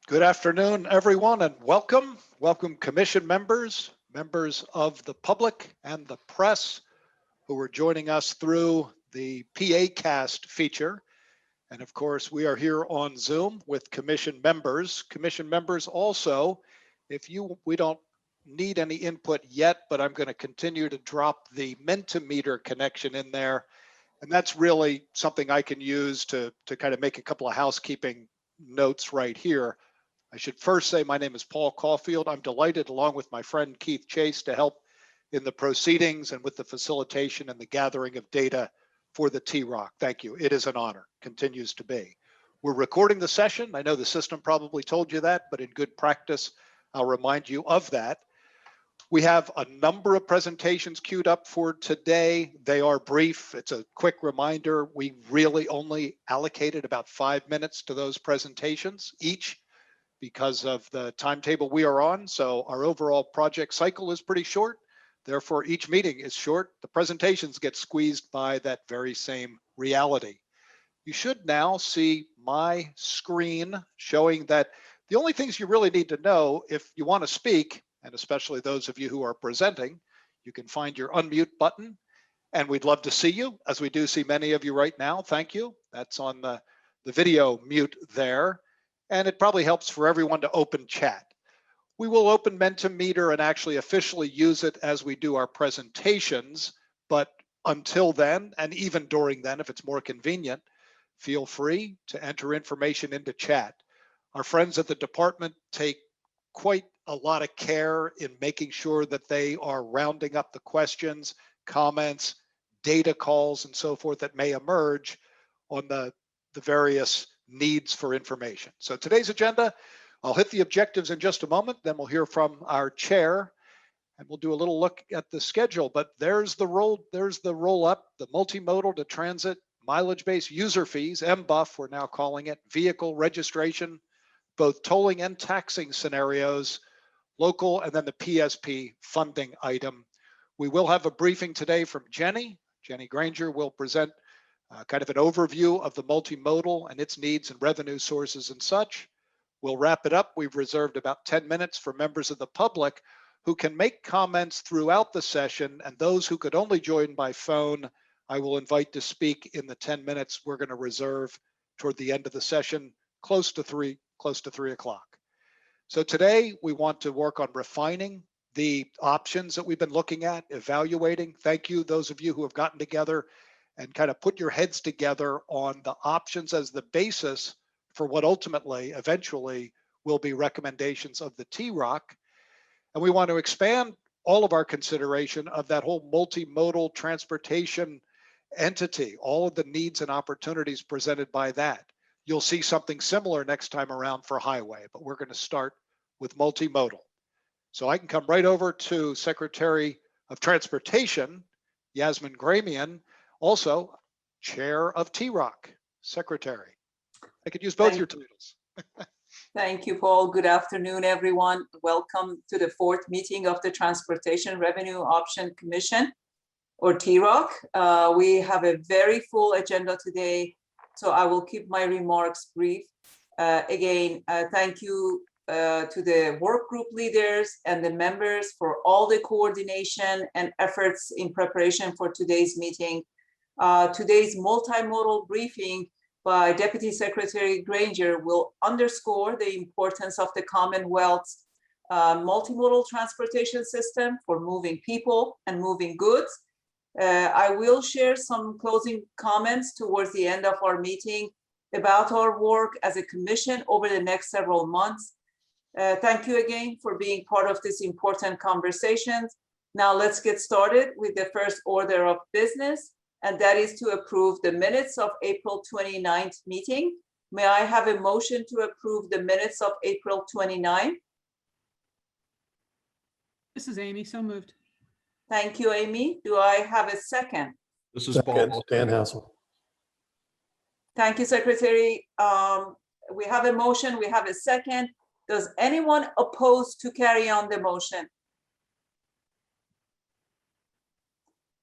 Good afternoon, everyone, and welcome. Welcome commission members, members of the public and the press who are joining us through the PAcast feature. And of course, we are here on Zoom with commission members. Commission members also, we don't need any input yet, but I'm going to continue to drop the Mentimeter connection in there. And that's really something I can use to kind of make a couple of housekeeping notes right here. I should first say my name is Paul Caulfield. I'm delighted, along with my friend Keith Chase, to help in the proceedings and with the facilitation and the gathering of data for the TROC. Thank you. It is an honor, continues to be. We're recording the session. I know the system probably told you that, but in good practice, I'll remind you of that. We have a number of presentations queued up for today. They are brief. It's a quick reminder. We really only allocated about 5 minutes to those presentations each, because of the timetable we are on. So our overall project cycle is pretty short. Therefore, each meeting is short. The presentations get squeezed by that very same reality. You should now see my screen showing that the only things you really need to know if you want to speak, and especially those of you who are presenting, you can find your unmute button, and we'd love to see you, as we do see many of you right now. Thank you. That's on the video mute there. And it probably helps for everyone to open chat. We will open Mentimeter and actually officially use it as we do our presentations, but until then, and even during then, if it's more convenient, feel free to enter information into chat. Our friends at the department take quite a lot of care in making sure that they are rounding up the questions, comments, data calls, and so forth that may emerge on the various needs for information. So today's agenda, I'll hit the objectives in just a moment, then we'll hear from our chair, and we'll do a little look at the schedule. But there's the roll up, the multimodal to transit, mileage-based user fees, MBUFF, we're now calling it, vehicle registration, both tolling and taxing scenarios, local, and then the PSP funding item. We will have a briefing today from Jenny. Jenny Granger will present kind of an overview of the multimodal and its needs and revenue sources and such. We'll wrap it up. We've reserved about 10 minutes for members of the public who can make comments throughout the session, and those who could only join by phone, I will invite to speak in the 10 minutes we're going to reserve toward the end of the session, close to 3 o'clock. So today we want to work on refining the options that we've been looking at, evaluating. Thank you, those of you who have gotten together and kind of put your heads together on the options as the basis for what ultimately, eventually, will be recommendations of the TROC. And we want to expand all of our consideration of that whole multimodal transportation entity, all of the needs and opportunities presented by that. You'll see something similar next time around for highway, but we're going to start with multimodal. So I can come right over to Secretary of Transportation, Yasmin Gramian, also chair of TROC, secretary. I could use both your titles. Thank you, Paul. Good afternoon, everyone. Welcome to the 4th meeting of the Transportation Revenue Option Commission, or TROC. We have a very full agenda today, so I will keep my remarks brief. Again, thank you to the work group leaders and the members for all the coordination and efforts in preparation for today's meeting. Today's multimodal briefing by Deputy Secretary Granger will underscore the importance of the Commonwealth's multimodal transportation system for moving people and moving goods. I will share some closing comments towards the end of our meeting about our work as a commission over the next several months. Thank you again for being part of this important conversation. Now let's get started with the first order of business, and that is to approve the minutes of April 29th meeting. May I have a motion to approve the minutes of April 29th? This is Amy, so moved. Thank you, Amy. Do I have a second? This is Paul. Dan Hassel. Thank you, Secretary. We have a motion, we have a second. Does anyone oppose to carry on the motion?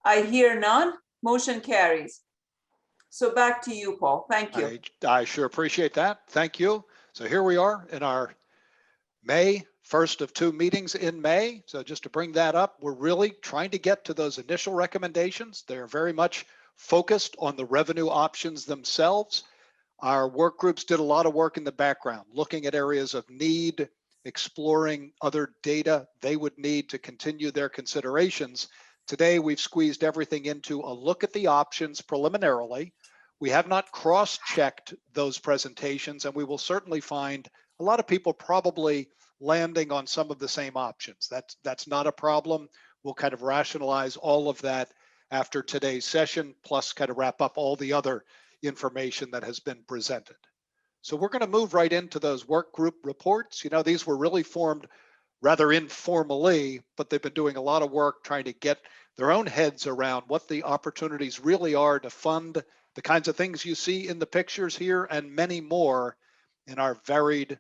I hear none. Motion carries. So back to you, Paul. Thank you. I sure appreciate that. Thank you. So here we are in our May, first of two meetings in May. So just to bring that up, we're really trying to get to those initial recommendations. They're very much focused on the revenue options themselves. Our work groups did a lot of work in the background, looking at areas of need, exploring other data they would need to continue their considerations. Today, we've squeezed everything into a look at the options preliminarily. We have not cross-checked those presentations, and we will certainly find a lot of people probably landing on some of the same options. That's not a problem. We'll kind of rationalize all of that after today's session, plus kind of wrap up all the other information that has been presented. So we're going to move right into those work group reports. You know, these were really formed rather informally, but they've been doing a lot of work trying to get their own heads around what the opportunities really are to fund the kinds of things you see in the pictures here and many more in our varied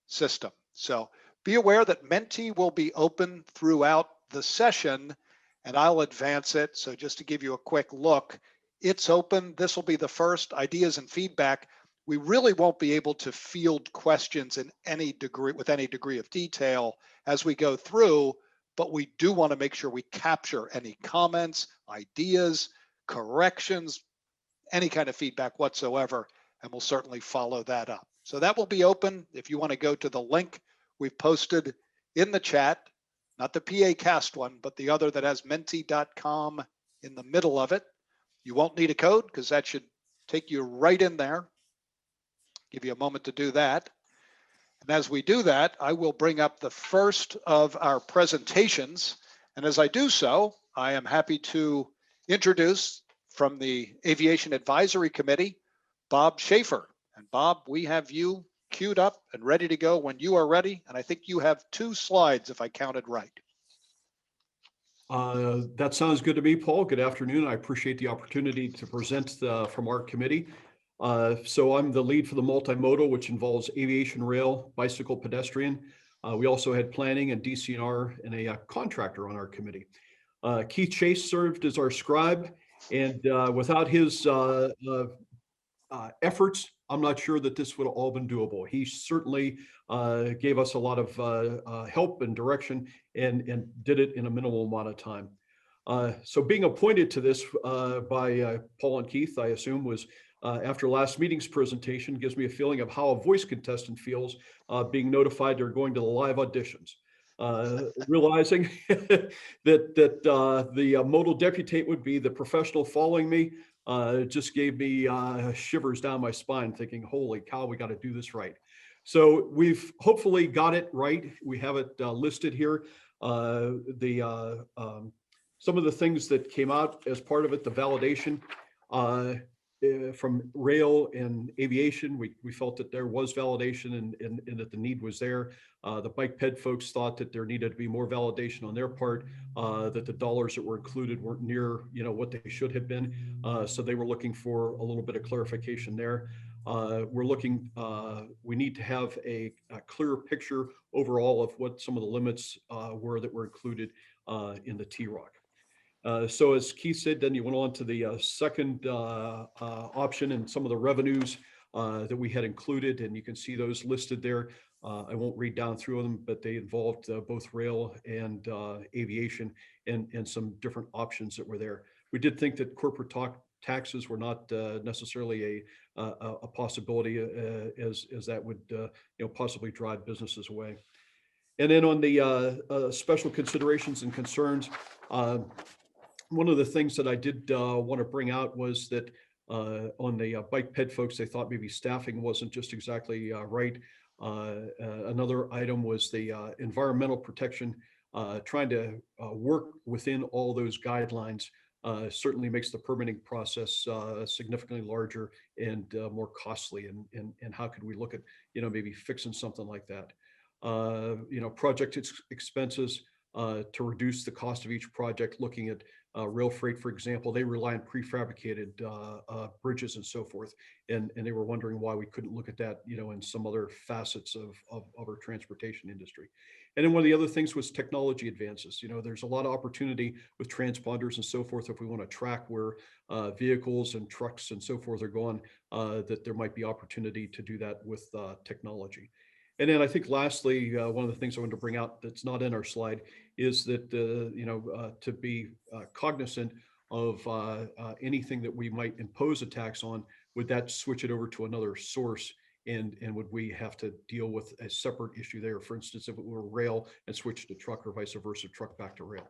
system. So be aware that Mentee will be open throughout the session, and I'll advance it. So just to give you a quick look, it's open. This will be the first ideas and feedback. We really won't be able to field questions in any degree with any degree of detail as we go through, but we do want to make sure we capture any comments, ideas, corrections, any kind of feedback whatsoever, and we'll certainly follow that up. So that will be open. If you want to go to the link we've posted in the chat, not the PA cast one, but the other that has mentee.com in the middle of it. You won't need a code because that should take you right in there. Give you a moment to do that. And as we do that, I will bring up the first of our presentations. And as I do so, I am happy to introduce from the Aviation Advisory Committee, Bob Schaefer. And Bob, we have you queued up and ready to go when you are ready. And I think you have 2 slides if I counted right. That sounds good to me, Paul. Good afternoon. I appreciate the opportunity to present from our committee. So I'm the lead for the multimodal, which involves aviation, rail, bicycle, pedestrian. We also had planning and DCNR and a contractor on our committee. Keith Chase served as our scribe, and without his efforts, I'm not sure that this would have all been doable. He certainly gave us a lot of help and direction and did it in a minimal amount of time. So being appointed to this by Paul and Keith, I assume, was after last meeting's presentation, gives me a feeling of how a voice contestant feels being notified they're going to the live auditions. Realizing that the modal deputate would be the professional following me, it just gave me shivers down my spine, thinking, holy cow, we got to do this right. So we've hopefully got it right. We have it listed here. Some of the things that came out as part of it, the validation from rail and aviation, we felt that there was validation and that the need was there. The bike ped folks thought that there needed to be more validation on their part, that the dollars that were included weren't near, what they should have been. So they were looking for a little bit of clarification there. We need to have a clearer picture overall of what some of the limits were that were included in the TROC. So as Keith said, then you went on to the second option and some of the revenues that we had included, and you can see those listed there. I won't read down through them, but they involved both rail and aviation and some different options that were there. We did think that corporate taxes were not necessarily a possibility as that would possibly drive businesses away. And then on the special considerations and concerns, one of the things that I did want to bring out was that on the bike ped folks, they thought maybe staffing wasn't just exactly right. Another item was the environmental protection. Trying to work within all those guidelines certainly makes the permitting process significantly larger and more costly. And how could we look at maybe fixing something like that? Project expenses. to reduce the cost of each project, looking at rail freight, for example. They rely on prefabricated bridges and so forth. And they were wondering why we couldn't look at that, in some other facets of our transportation industry. And then one of the other things was technology advances. There's a lot of opportunity with transponders and so forth. If we want to track where vehicles and trucks and so forth are going, that there might be opportunity to do that with technology. And then I think lastly, one of the things I wanted to bring out that's not in our slide is that, to be cognizant of anything that we might impose a tax on, would that switch it over to another source? And would we have to deal with a separate issue there? For instance, if it were rail and switch to truck, or vice versa, truck back to rail.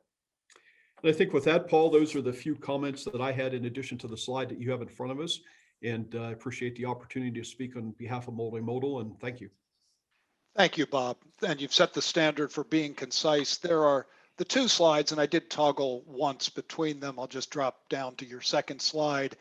And I think with that, Paul, those are the few comments that I had in addition to the slide that you have in front of us. And I appreciate the opportunity to speak on behalf of Multimodal, and thank you. Thank you, Bob. And you've set the standard for being concise. There are the two slides, and I did toggle once between them. I'll just drop down to your second slide.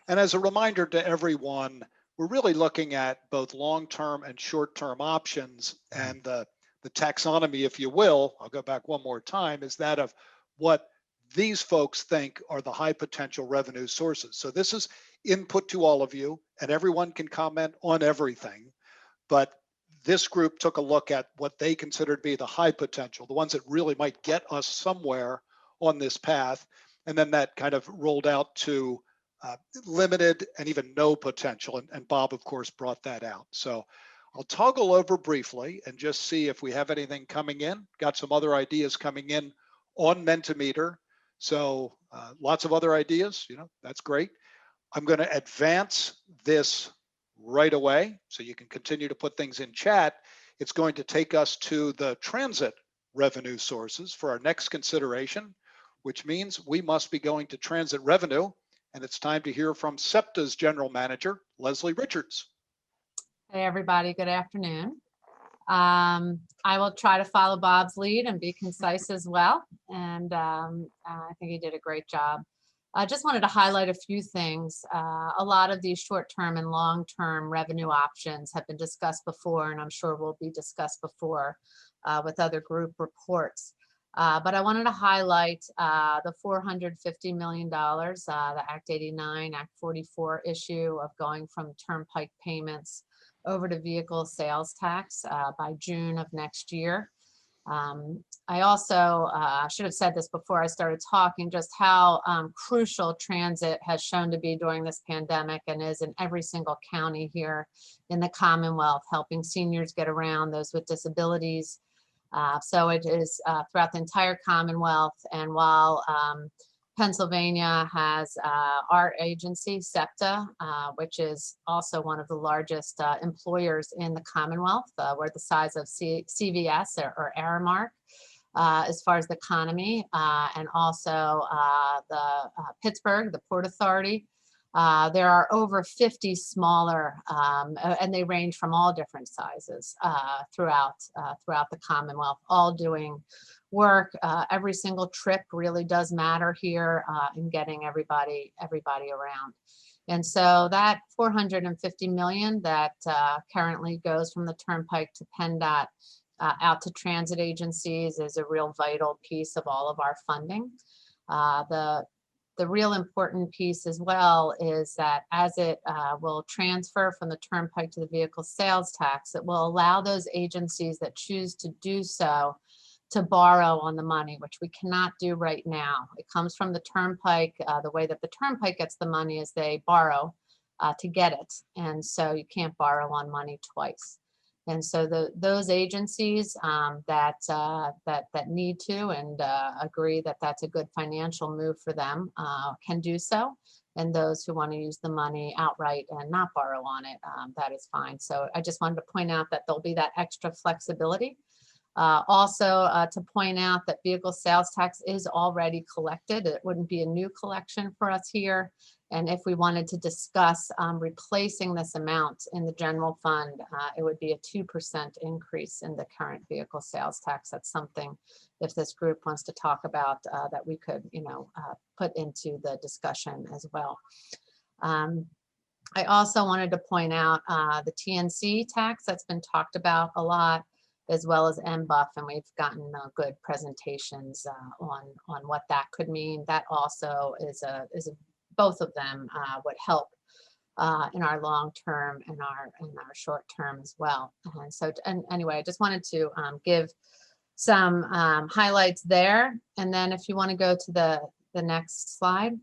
And as a reminder to everyone, we're really looking at both long-term and short-term options, and the taxonomy, if you will, I'll go back one more time, is that of what these folks think are the high potential revenue sources. So this is input to all of you, and everyone can comment on everything. But this group took a look at what they consider to be the high potential, the ones that really might get us somewhere on this path. And then that kind of rolled out to limited and even no potential. And Bob, of course, brought that out. So I'll toggle over briefly and just see if we have anything coming in. Got some other ideas coming in on Mentimeter. So lots of other ideas, that's great. I'm going to advance this right away so you can continue to put things in chat. It's going to take us to the transit revenue sources for our next consideration, which means we must be going to transit revenue. And it's time to hear from SEPTA's General Manager, Leslie Richards. Hey, everybody. Good afternoon. I will try to follow Bob's lead and be concise as well. And I think he did a great job. I just wanted to highlight a few things. A lot of these short-term and long-term revenue options have been discussed before, and I'm sure will be discussed before with other group reports. But I wanted to highlight the $450 million, the Act 89, Act 44 issue of going from turnpike payments over to vehicle sales tax by June of next year. I also should have said this before I started talking, just how crucial transit has shown to be during this pandemic and is in every single county here in the Commonwealth, helping seniors get around, those with disabilities. So it is throughout the entire Commonwealth. And while Pennsylvania has our agency, SEPTA, which is also one of the largest employers in the Commonwealth. We're the size of CVS or Aramark as far as the economy, and also the Pittsburgh, the Port Authority. There are over 50 smaller, and they range from all different sizes throughout the Commonwealth, all doing work. Every single trip really does matter here in getting everybody around. And so that $450 million that currently goes from the Turnpike to PennDOT out to transit agencies is a real vital piece of all of our funding. The real important piece as well is that as it will transfer from the Turnpike to the vehicle sales tax, it will allow those agencies that choose to do so to borrow on the money, which we cannot do right now. It comes from the Turnpike. The way that the Turnpike gets the money is they borrow to get it. And so you can't borrow on money twice. And so those agencies that need to and agree that that's a good financial move for them can do so. And those who want to use the money outright and not borrow on it, that is fine. So I just wanted to point out that there'll be that extra flexibility. Also to point out that vehicle sales tax is already collected. It wouldn't be a new collection for us here. And if we wanted to discuss replacing this amount in the general fund, it would be a 2% increase in the current vehicle sales tax. That's something, if this group wants to talk about, that we could, put into the discussion as well. I also wanted to point out the TNC tax that's been talked about a lot. as well as MBUFF, and we've gotten good presentations on what that could mean. That also is both of them would help in our long term and our short term as well. And so, and anyway, I just wanted to give some highlights there. And then if you want to go to the next slide.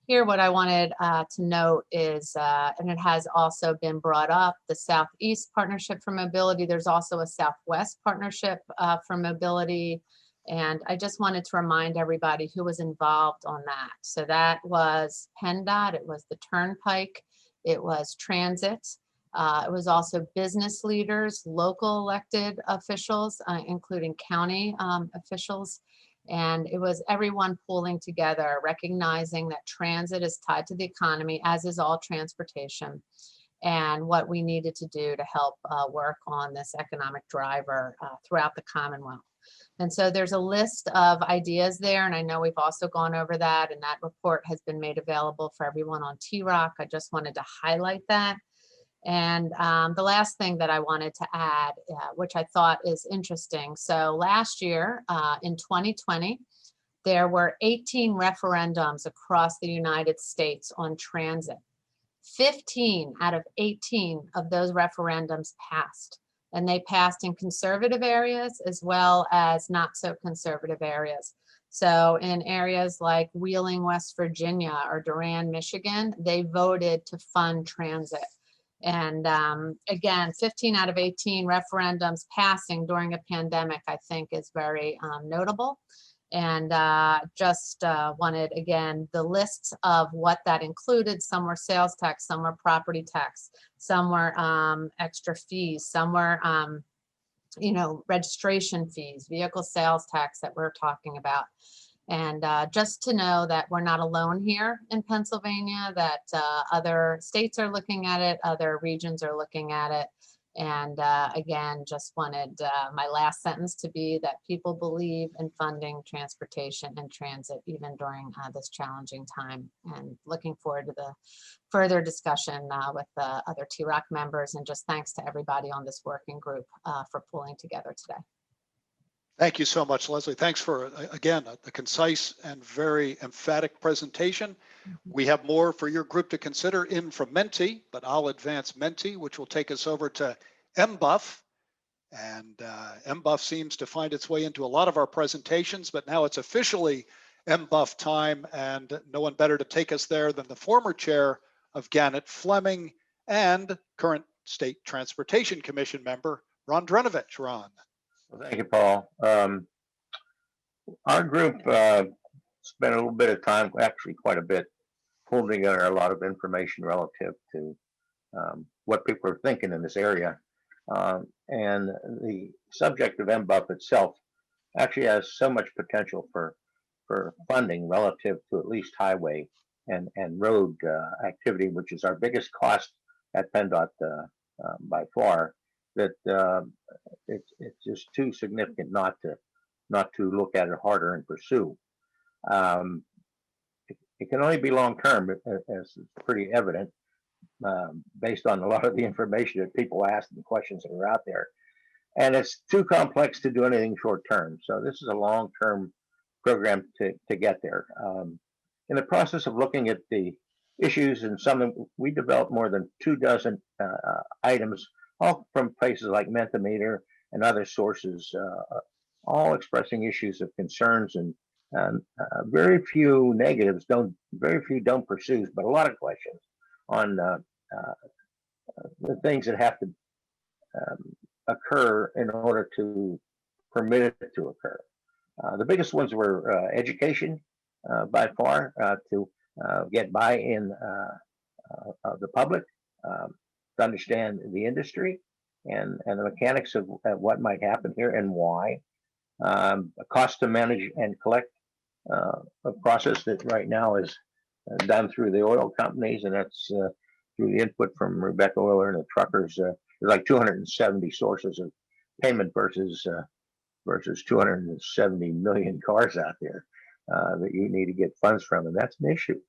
Here, what I wanted to note is, and it has also been brought up, the Southeast Partnership for Mobility. There's also a Southwest Partnership for Mobility. And I just wanted to remind everybody who was involved on that. So that was PennDOT, it was the Turnpike, it was Transit, it was also business leaders, local elected officials, including county officials. And it was everyone pulling together, recognizing that transit is tied to the economy, as is all transportation, and what we needed to do to help work on this economic driver throughout the Commonwealth. And so there's a list of ideas there, and I know we've also gone over that, and that report has been made available for everyone on TROC. I just wanted to highlight that. And the last thing that I wanted to add, which I thought is interesting. So last year in 2020, there were 18 referendums across the United States on transit. 15 out of 18 of those referendums passed. And they passed in conservative areas as well as not so conservative areas. So in areas like Wheeling, West Virginia, or Durand, Michigan, they voted to fund transit. And again, 15 out of 18 referendums passing during a pandemic, I think is very notable. And just wanted, again, the lists of what that included. Some were sales tax, some were property tax, some were extra fees, some were, you know, registration fees, vehicle sales tax that we're talking about. And just to know that we're not alone here in Pennsylvania, that other states are looking at it, other regions are looking at it. And again, just wanted my last sentence to be that people believe in funding transportation and transit even during this challenging time. And looking forward to the further discussion with the other TROC members. And just thanks to everybody on this working group for pulling together today. Thank you so much, Leslie. Thanks for, again, the concise and very emphatic presentation. We have more for your group to consider in from Mentee, but I'll advance Mentee, which will take us over to MBUFF. And MBUFF seems to find its way into a lot of our presentations, but now it's officially MBUFF time, and no one better to take us there than the former chair of Gannett Fleming and current State Transportation Commission member, Ron Drenovich. Ron. Well, thank you, Paul. Our group spent a little bit of time, actually quite a bit, pulling together a lot of information relative to what people are thinking in this area. And the subject of MBUFF itself actually has so much potential for funding relative to at least highway and road activity, which is our biggest cost at PennDOT by far. That it's just too significant not to look at it harder and pursue. It can only be long term, as it's pretty evident based on a lot of the information that people ask and the questions that are out there. And it's too complex to do anything short term. So this is a long term program to get there. In the process of looking at the issues and we developed more than 24 items, all from places like Mentee and other sources, all expressing issues of concerns and very few negatives, very few don't pursue, but a lot of questions on the things that have to occur in order to permit it to occur. The biggest ones were education by far, to get buy-in of the public, to understand the industry and the mechanics of what might happen here and why. A cost to manage and collect a process that right now is done through the oil companies, and that's through the input from Rebecca Oiler and the truckers. There's like 270 sources of payment versus 270 million cars out there that you need to get funds from, and that's an issue.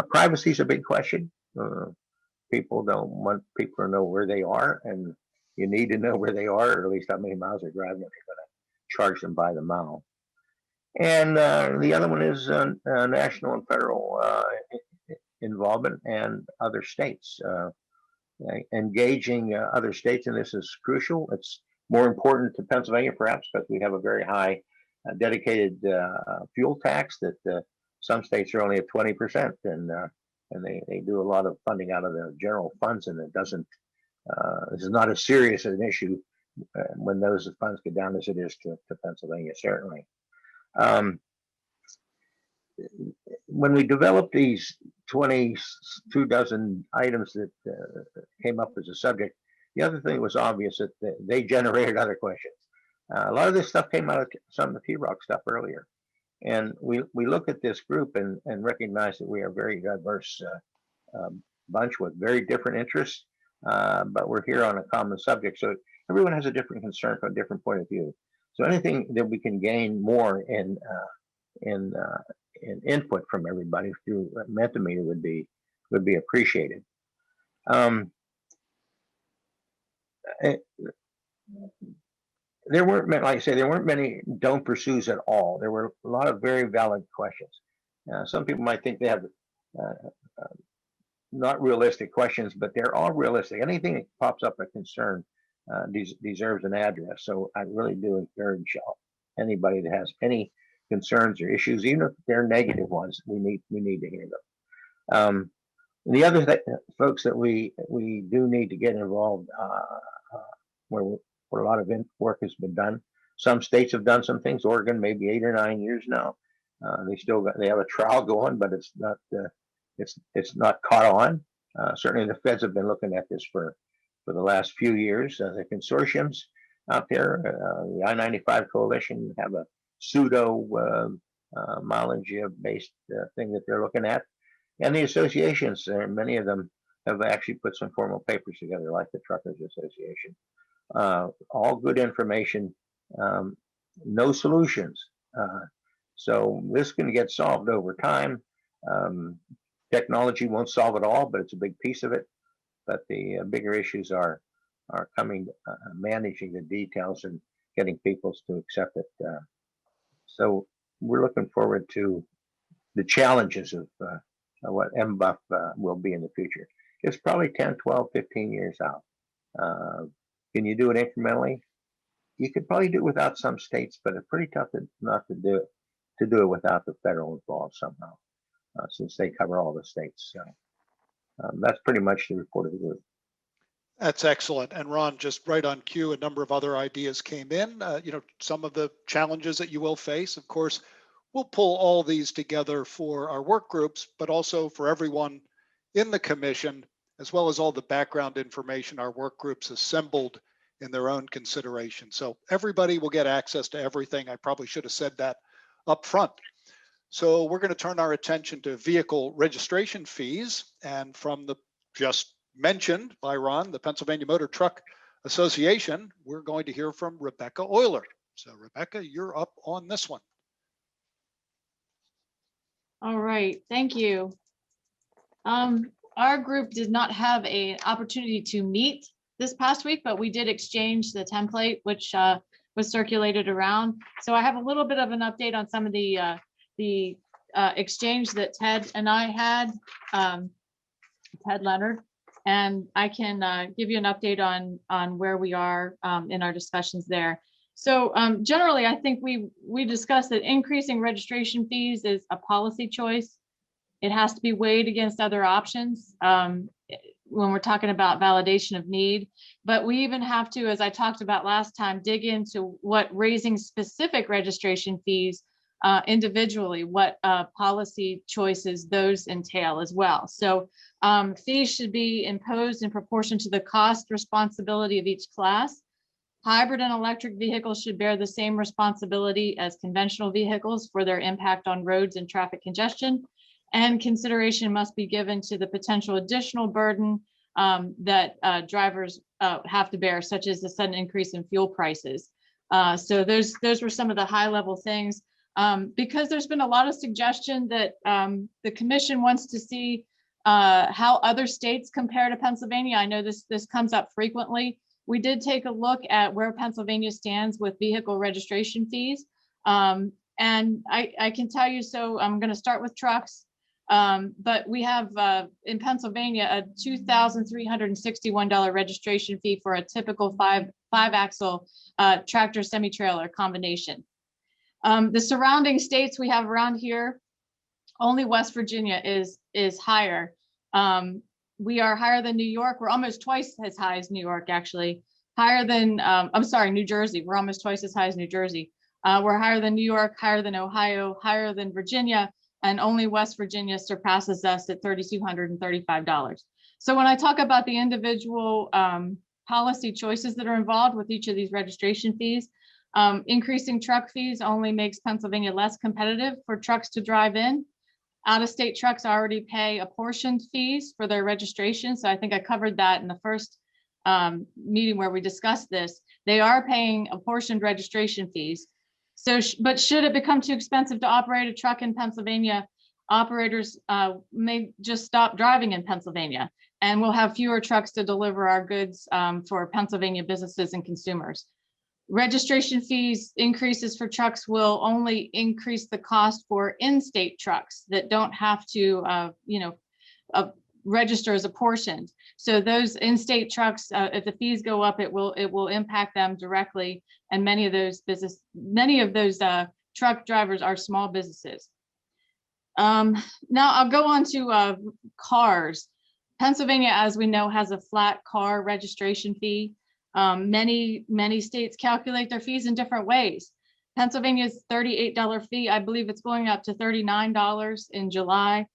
Privacy is a big question. People don't want people to know where they are, and you need to know where they are, or at least how many miles they're driving if you're going to charge them by the mile. And the other one is national and federal involvement and other states. Engaging other states in this is crucial. It's more important to Pennsylvania, perhaps, because we have a very high dedicated fuel tax that some states are only at 20%, and they do a lot of funding out of the general funds, and it doesn't. This is not as serious an issue when those funds go down as it is to Pennsylvania, certainly. When we developed these 22 dozen items that came up as a subject, the other thing was obvious that they generated other questions. A lot of this stuff came out of some of the T-Rock stuff earlier. And we look at this group and recognize that we are a very diverse bunch with very different interests, but we're here on a common subject. So everyone has a different concern from a different point of view. So anything that we can gain more in input from everybody through Mentee would be appreciated. There weren't, like I say, there weren't many don't pursues at all. There were a lot of very valid questions. Some people might think they have not realistic questions, but they're all realistic. Anything that pops up a concern deserves an address. So I really do encourage anybody that has any concerns or issues, even if they're negative ones, we need to hear them. The other folks that we do need to get involved, where a lot of work has been done. Some states have done some things. Oregon, maybe 8 or 9 years now. They have a trial going, but it's not caught on. Certainly, the feds have been looking at this for the last few years. The consortiums out there, the I-95 coalition, have a pseudo mileage-based thing that they're looking at, and the associations. Many of them have actually put some formal papers together, like the Truckers Association. All good information, no solutions. So this can get solved over time. Technology won't solve it all, but it's a big piece of it. But the bigger issues are coming, managing the details and getting people to accept it. So we're looking forward to the challenges of what MBUFF will be in the future. It's probably 10, 12, 15 years out. Can you do it incrementally? You could probably do it without some states, but it's pretty tough not to do it without the federal involved somehow, since they cover all the states. So that's pretty much the report of the group. That's excellent. And Ron, just right on cue, a number of other ideas came in. Some of the challenges that you will face, of course, we'll pull all these together for our work groups, but also for everyone in the commission, as well as all the background information our work groups assembled in their own consideration. So everybody will get access to everything. I probably should have said that up front. So we're going to turn our attention to vehicle registration fees. And from the just mentioned by Ron, the Pennsylvania Motor Truck Association, we're going to hear from Rebecca Euler. So Rebecca, you're up on this one. All right, thank you. Our group did not have an opportunity to meet this past week, but we did exchange the template, which was circulated around. So I have a little bit of an update on some of the exchange that Ted and I had, Ted Leonard, and I can give you an update on where we are in our discussions there. So generally, I think we discussed that increasing registration fees is a policy choice. It has to be weighed against other options when we're talking about validation of need. But we even have to, as I talked about last time, dig into what raising specific registration fees individually, what policy choices those entail as well. So fees should be imposed in proportion to the cost responsibility of each class. Hybrid and electric vehicles should bear the same responsibility as conventional vehicles for their impact on roads and traffic congestion. And consideration must be given to the potential additional burden that drivers have to bear, such as the sudden increase in fuel prices. So those were some of the high level things. Because there's been a lot of suggestion that the commission wants to see how other states compare to Pennsylvania. I know this comes up frequently. we did take a look at where Pennsylvania stands with vehicle registration fees. And I can tell you, so I'm going to start with trucks. But we have in Pennsylvania a $2,361 registration fee for a typical five axle tractor semi-trailer combination. The surrounding states we have around here, only West Virginia is higher. We are higher than New York. We're almost twice as high as New York, actually. Higher than, I'm sorry, New Jersey. We're almost twice as high as New Jersey. We're higher than New York, higher than Ohio, higher than Virginia, and only West Virginia surpasses us at $3,235. So when I talk about the individual policy choices that are involved with each of these registration fees, increasing truck fees only makes Pennsylvania less competitive for trucks to drive in. Out-of-state trucks already pay apportioned fees for their registration. So I think I covered that in the first meeting where we discussed this. They are paying apportioned registration fees. So, but should it become too expensive to operate a truck in Pennsylvania, operators may just stop driving in Pennsylvania, and we'll have fewer trucks to deliver our goods for Pennsylvania businesses and consumers. Registration fees increases for trucks will only increase the cost for in-state trucks that don't have to, register as apportioned. So those in-state trucks, if the fees go up, it will impact them directly. And many of those truck drivers are small businesses. Now I'll go on to cars. Pennsylvania, as we know, has a flat car registration fee. Many states calculate their fees in different ways. Pennsylvania's $38 fee, I believe it's going up to $39 in July.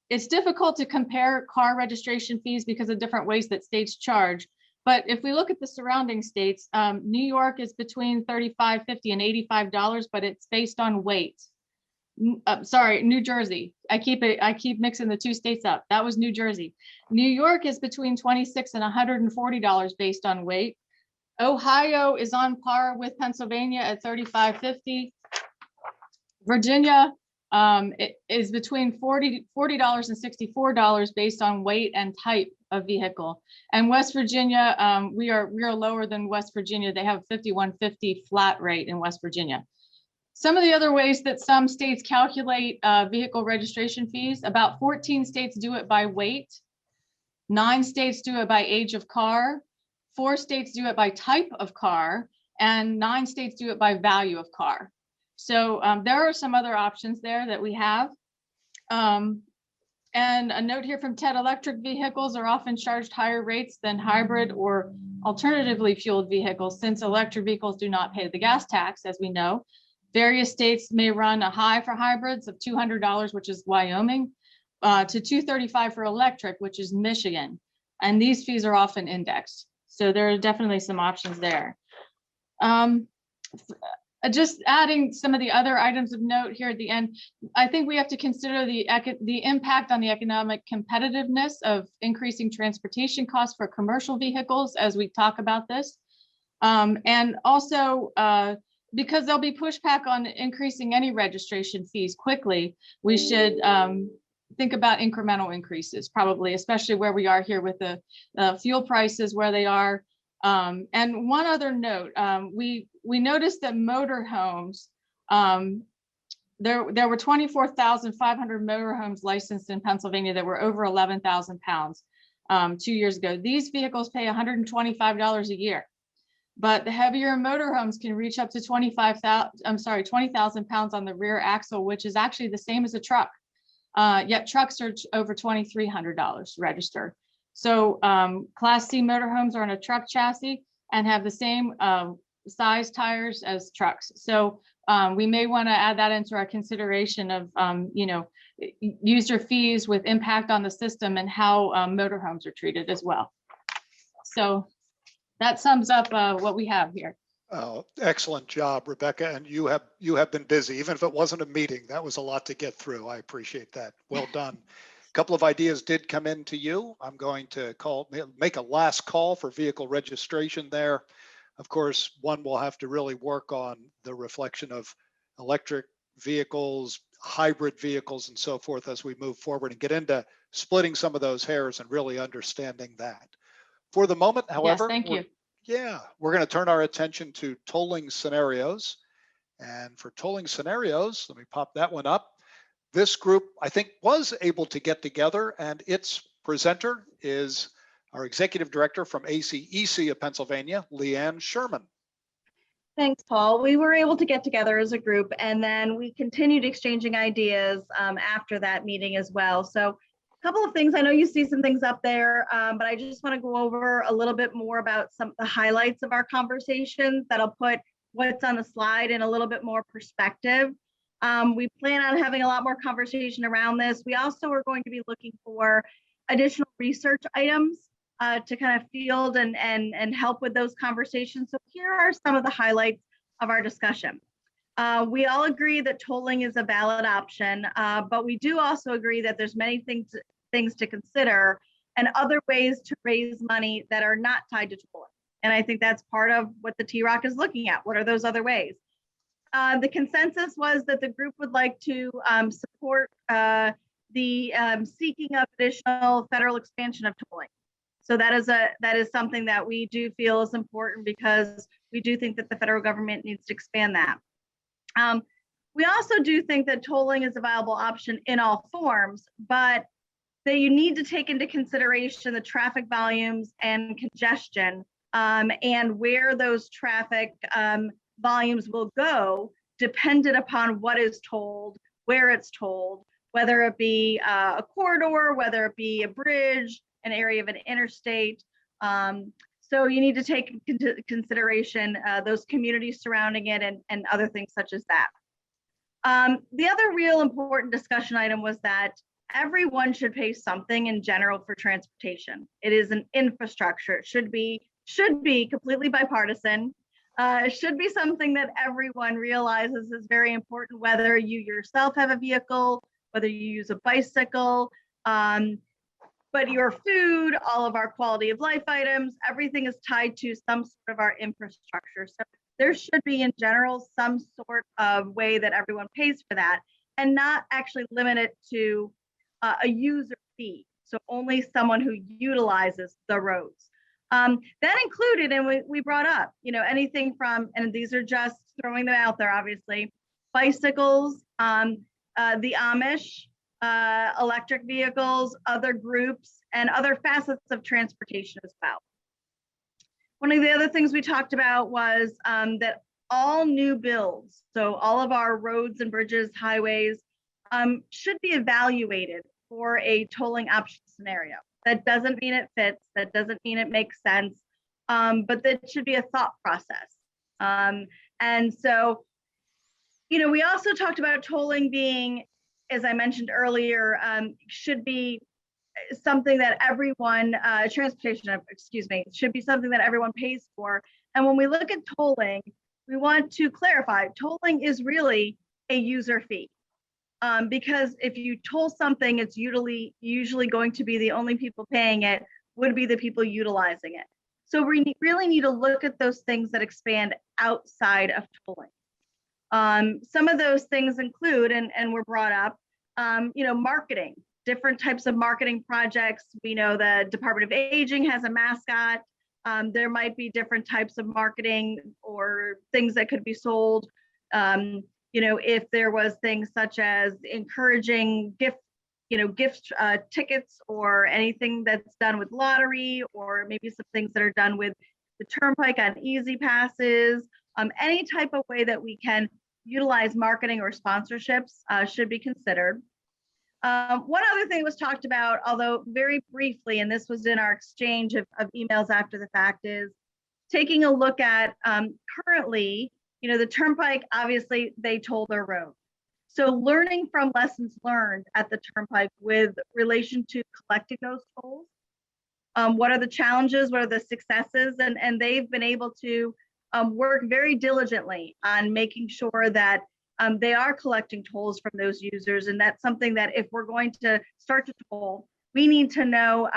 It's difficult to compare car registration fees because of different ways that states charge. But if we look at the surrounding states, New York is between $35.50 and $85, but it's based on weight. Sorry, New Jersey. I keep mixing the two states up. That was New Jersey. New York is between $26 and $140 based on weight. Ohio is on par with Pennsylvania at $35.50. Virginia it is between $40 and $64 based on weight and type of vehicle. And West Virginia, we are lower than West Virginia. They have a $51.50 flat rate in West Virginia. Some of the other ways that some states calculate vehicle registration fees, about 14 states do it by weight, 9 states do it by age of car, 4 states do it by type of car, and 9 states do it by value of car. So there are some other options there that we have. And a note here from Ted, electric vehicles are often charged higher rates than hybrid or alternatively fueled vehicles, since electric vehicles do not pay the gas tax, as we know. Various states may run a high for hybrids of $200, which is Wyoming, to $235 for electric, which is Michigan. And these fees are often indexed. So there are definitely some options there. Just adding some of the other items of note here at the end, I think we have to consider the impact on the economic competitiveness of increasing transportation costs for commercial vehicles as we talk about this. And also, because there'll be pushback on increasing any registration fees quickly, we should think about incremental increases, probably, especially where we are here with the fuel prices where they are. And one other note, we noticed that motorhomes, there were 24,500 motorhomes licensed in Pennsylvania that were over 11,000 pounds 2 years ago. These vehicles pay $125 a year, but the heavier motorhomes can reach up to 20,000 pounds on the rear axle, which is actually the same as a truck. Yet trucks are over $2,300 registered. So Class C motorhomes are on a truck chassis and have the same size tires as trucks. So we may want to add that into our consideration of, user fees with impact on the system and how motorhomes are treated as well. So that sums up what we have here. Excellent job, Rebecca. And you have been busy, even if it wasn't a meeting. That was a lot to get through. I appreciate that. Well done. A couple of ideas did come in to you. I'm going to make a last call for vehicle registration there. Of course, one will have to really work on the reflection of electric vehicles, hybrid vehicles, and so forth as we move forward and get into splitting some of those hairs and really understanding that. For the moment, however, thank you. we're going to turn our attention to tolling scenarios. And for tolling scenarios, let me pop that one up. This group, I think, was able to get together, and its presenter is our executive director from ACEC of Pennsylvania, Leanne Sherman. Thanks, Paul. We were able to get together as a group, and then we continued exchanging ideas after that meeting as well. So a couple of things, I know you see some things up there, but I just want to go over a little bit more about some of the highlights of our conversations that'll put what's on the slide in a little bit more perspective. We plan on having a lot more conversation around this. We also are going to be looking for additional research items to kind of field and help with those conversations. So here are some of the highlights of our discussion. We all agree that tolling is a valid option, but we do also agree that there's many things to consider and other ways to raise money that are not tied to tolling. And I think that's part of what the TROC is looking at. What are those other ways? The consensus was that the group would like to support the seeking of additional federal expansion of tolling. So that is something that we do feel is important because we do think that the federal government needs to expand that. We also do think that tolling is a viable option in all forms, but that you need to take into consideration the traffic volumes and congestion and where those traffic volumes will go dependent upon what is tolled, where it's tolled, whether it be a corridor, whether it be a bridge, an area of an interstate. So you need to take into consideration those communities surrounding it and other things such as that. The other real important discussion item was that everyone should pay something in general for transportation. It is an infrastructure. It should be completely bipartisan. It should be something that everyone realizes is very important, whether you yourself have a vehicle, whether you use a bicycle, but your food, all of our quality of life items, everything is tied to some sort of our infrastructure. So there should be in general some sort of way that everyone pays for that and not actually limit it to a user fee. So only someone who utilizes the roads. That included, and we brought up, anything from, and these are just throwing them out there, obviously, bicycles, the Amish, electric vehicles, other groups, and other facets of transportation as well. One of the other things we talked about was that all new builds, so all of our roads and bridges, highways, should be evaluated for a tolling option scenario. That doesn't mean it fits, that doesn't mean it makes sense, but that should be a thought process. And so, we also talked about tolling being, as I mentioned earlier, should be something that everyone, transportation, should be something that everyone pays for. And when we look at tolling, we want to clarify, tolling is really a user fee. Because if you toll something, it's usually going to be the only people paying it would be the people utilizing it. So we really need to look at those things that expand outside of tolling. Some of those things include, and were brought up, marketing, different types of marketing projects. We know the Department of Aging has a mascot. There might be different types of marketing or things that could be sold. If there was things such as encouraging gift tickets or anything that's done with lottery, or maybe some things that are done with the Turnpike on easy passes, any type of way that we can utilize marketing or sponsorships should be considered. One other thing was talked about, although very briefly, and this was in our exchange of emails after the fact, is taking a look at currently, the Turnpike, obviously they toll their road. So learning from lessons learned at the Turnpike with relation to collecting those tolls. What are the challenges? What are the successes? And they've been able to work very diligently on making sure that they are collecting tolls from those users. And that's something that if we're going to start to toll, we need to know,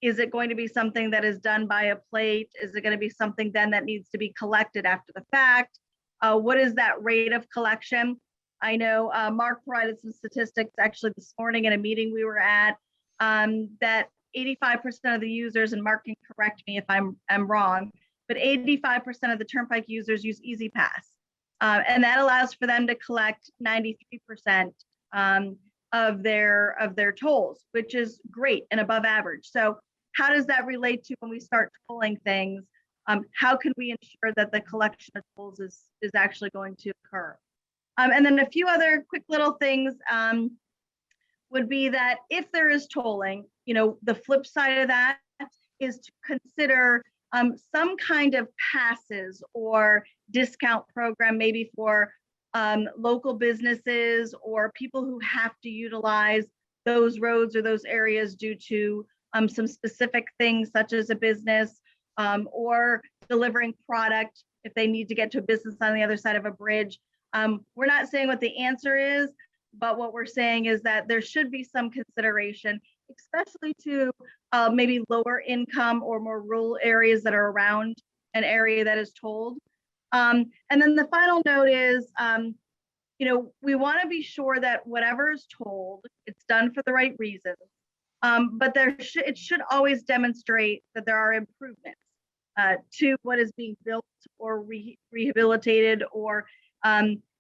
is it going to be something that is done by a plate? Is it going to be something then that needs to be collected after the fact? What is that rate of collection? I know Mark provided some statistics actually this morning in a meeting we were at, that 85% of the users, and Mark can correct me if I'm wrong, but 85% of the Turnpike users use Easy Pass. And that allows for them to collect 93% of their tolls, which is great and above average. So how does that relate to when we start tolling things? How can we ensure that the collection of tolls is actually going to occur? And then a few other quick little things would be that if there is tolling, you know, the flip side of that is to consider some kind of passes or discount program, maybe for local businesses or people who have to utilize those roads or those areas due to some specific things such as a business or delivering product if they need to get to a business on the other side of a bridge. We're not saying what the answer is, but what we're saying is that there should be some consideration, especially to maybe lower income or more rural areas that are around an area that is tolled. And then the final note is, you know, we want to be sure that whatever is told, it's done for the right reasons. But it should always demonstrate that there are improvements to what is being built or rehabilitated or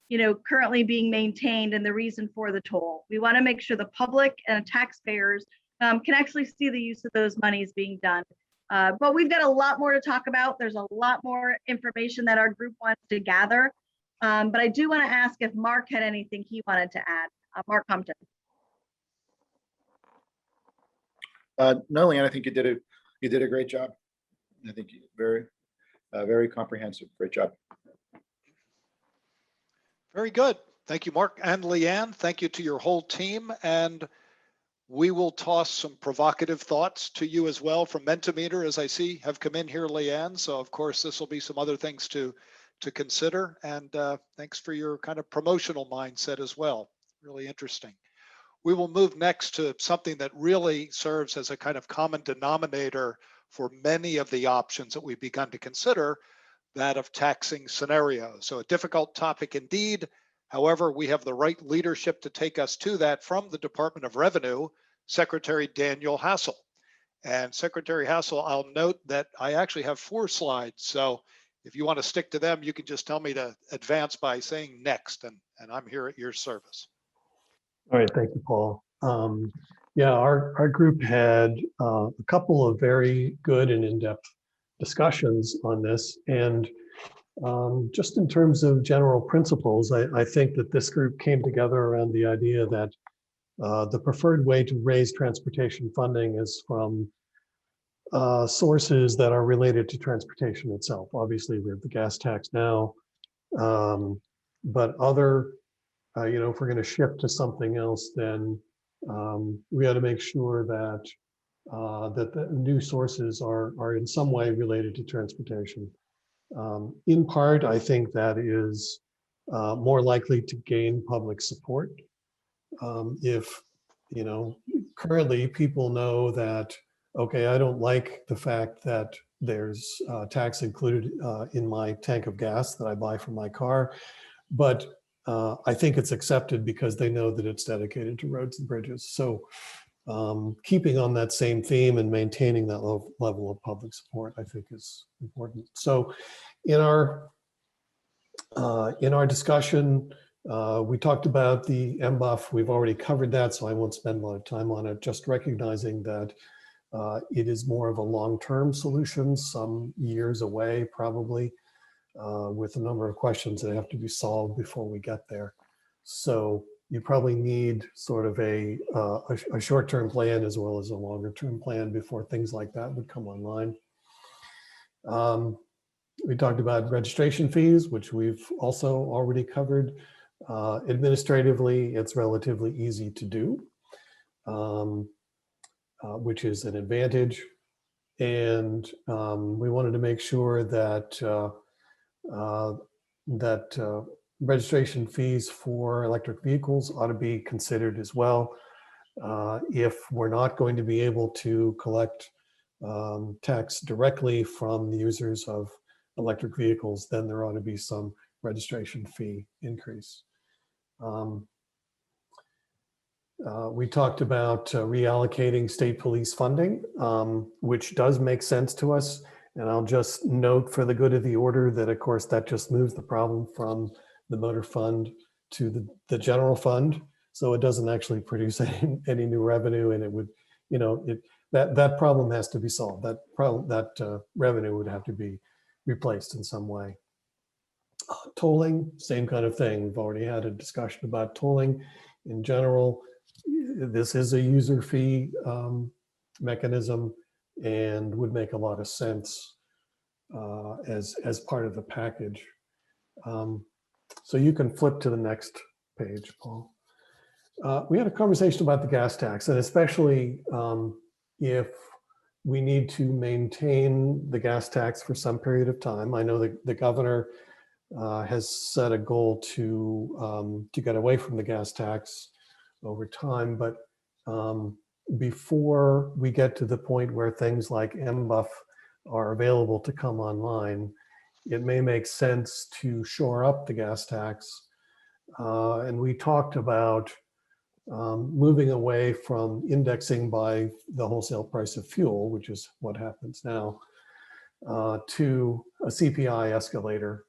you know, currently being maintained and the reason for the toll. We want to make sure the public and taxpayers can actually see the use of those monies being done. But we've got a lot more to talk about. There's a lot more information that our group wants to gather. But I do want to ask if Mark had anything he wanted to add. Mark Compton. No, Leanne, I think you did a great job. I think you very comprehensive. Great job. Very good. Thank you, Mark and Leanne. Thank you to your whole team. And we will toss some provocative thoughts to you as well from Mentimeter, as I see have come in here, Leanne. So of course, this will be some other things to consider. And thanks for your kind of promotional mindset as well. Really interesting. We will move next to something that really serves as a kind of common denominator for many of the options that we've begun to consider, that of taxing scenarios. So a difficult topic indeed. However, we have the right leadership to take us to that from the Department of Revenue, Secretary Daniel Hassel. And Secretary Hassel, I'll note that I actually have 4 slides. So if you want to stick to them, you can just tell me to advance by saying next, and I'm here at your service. All right, thank you, Paul. Yeah, our group had a couple of very good and in-depth discussions on this. And just in terms of general principles, I think that this group came together around the idea that the preferred way to raise transportation funding is from sources that are related to transportation itself. Obviously, we have the gas tax now, but other, you know, if we're going to shift to something else, then we ought to make sure that that the new sources are in some way related to transportation. In part, I think that is more likely to gain public support. If, you know, currently people know that, okay, I don't like the fact that there's tax included in my tank of gas that I buy from my car, but I think it's accepted because they know that it's dedicated to roads and bridges. So keeping on that same theme and maintaining that level of public support, I think, is important. So in our discussion, we talked about the MBUFF. We've already covered that, so I won't spend a lot of time on it, just recognizing that it is more of a long-term solution, some years away probably, with a number of questions that have to be solved before we get there. So you probably need sort of a short-term plan as well as a longer-term plan before things like that would come online. We talked about registration fees, which we've also already covered. Administratively, it's relatively easy to do, which is an advantage. And we wanted to make sure that registration fees for electric vehicles ought to be considered as well. If we're not going to be able to collect tax directly from the users of electric vehicles, then there ought to be some registration fee increase. We talked about reallocating state police funding, which does make sense to us. And I'll just note for the good of the order that, of course, that just moves the problem from the motor fund to the general fund. So it doesn't actually produce any new revenue, and it would, that problem has to be solved. That problem, that revenue would have to be replaced in some way. Tolling, same kind of thing. We've already had a discussion about tolling in general. This is a user fee mechanism and would make a lot of sense as part of the package. So you can flip to the next page, Paul. We had a conversation about the gas tax, and especially if we need to maintain the gas tax for some period of time. I know that the governor has set a goal to get away from the gas tax over time, but before we get to the point where things like MBUFF are available to come online, it may make sense to shore up the gas tax. And we talked about moving away from indexing by the wholesale price of fuel, which is what happens now, to a CPI escalator.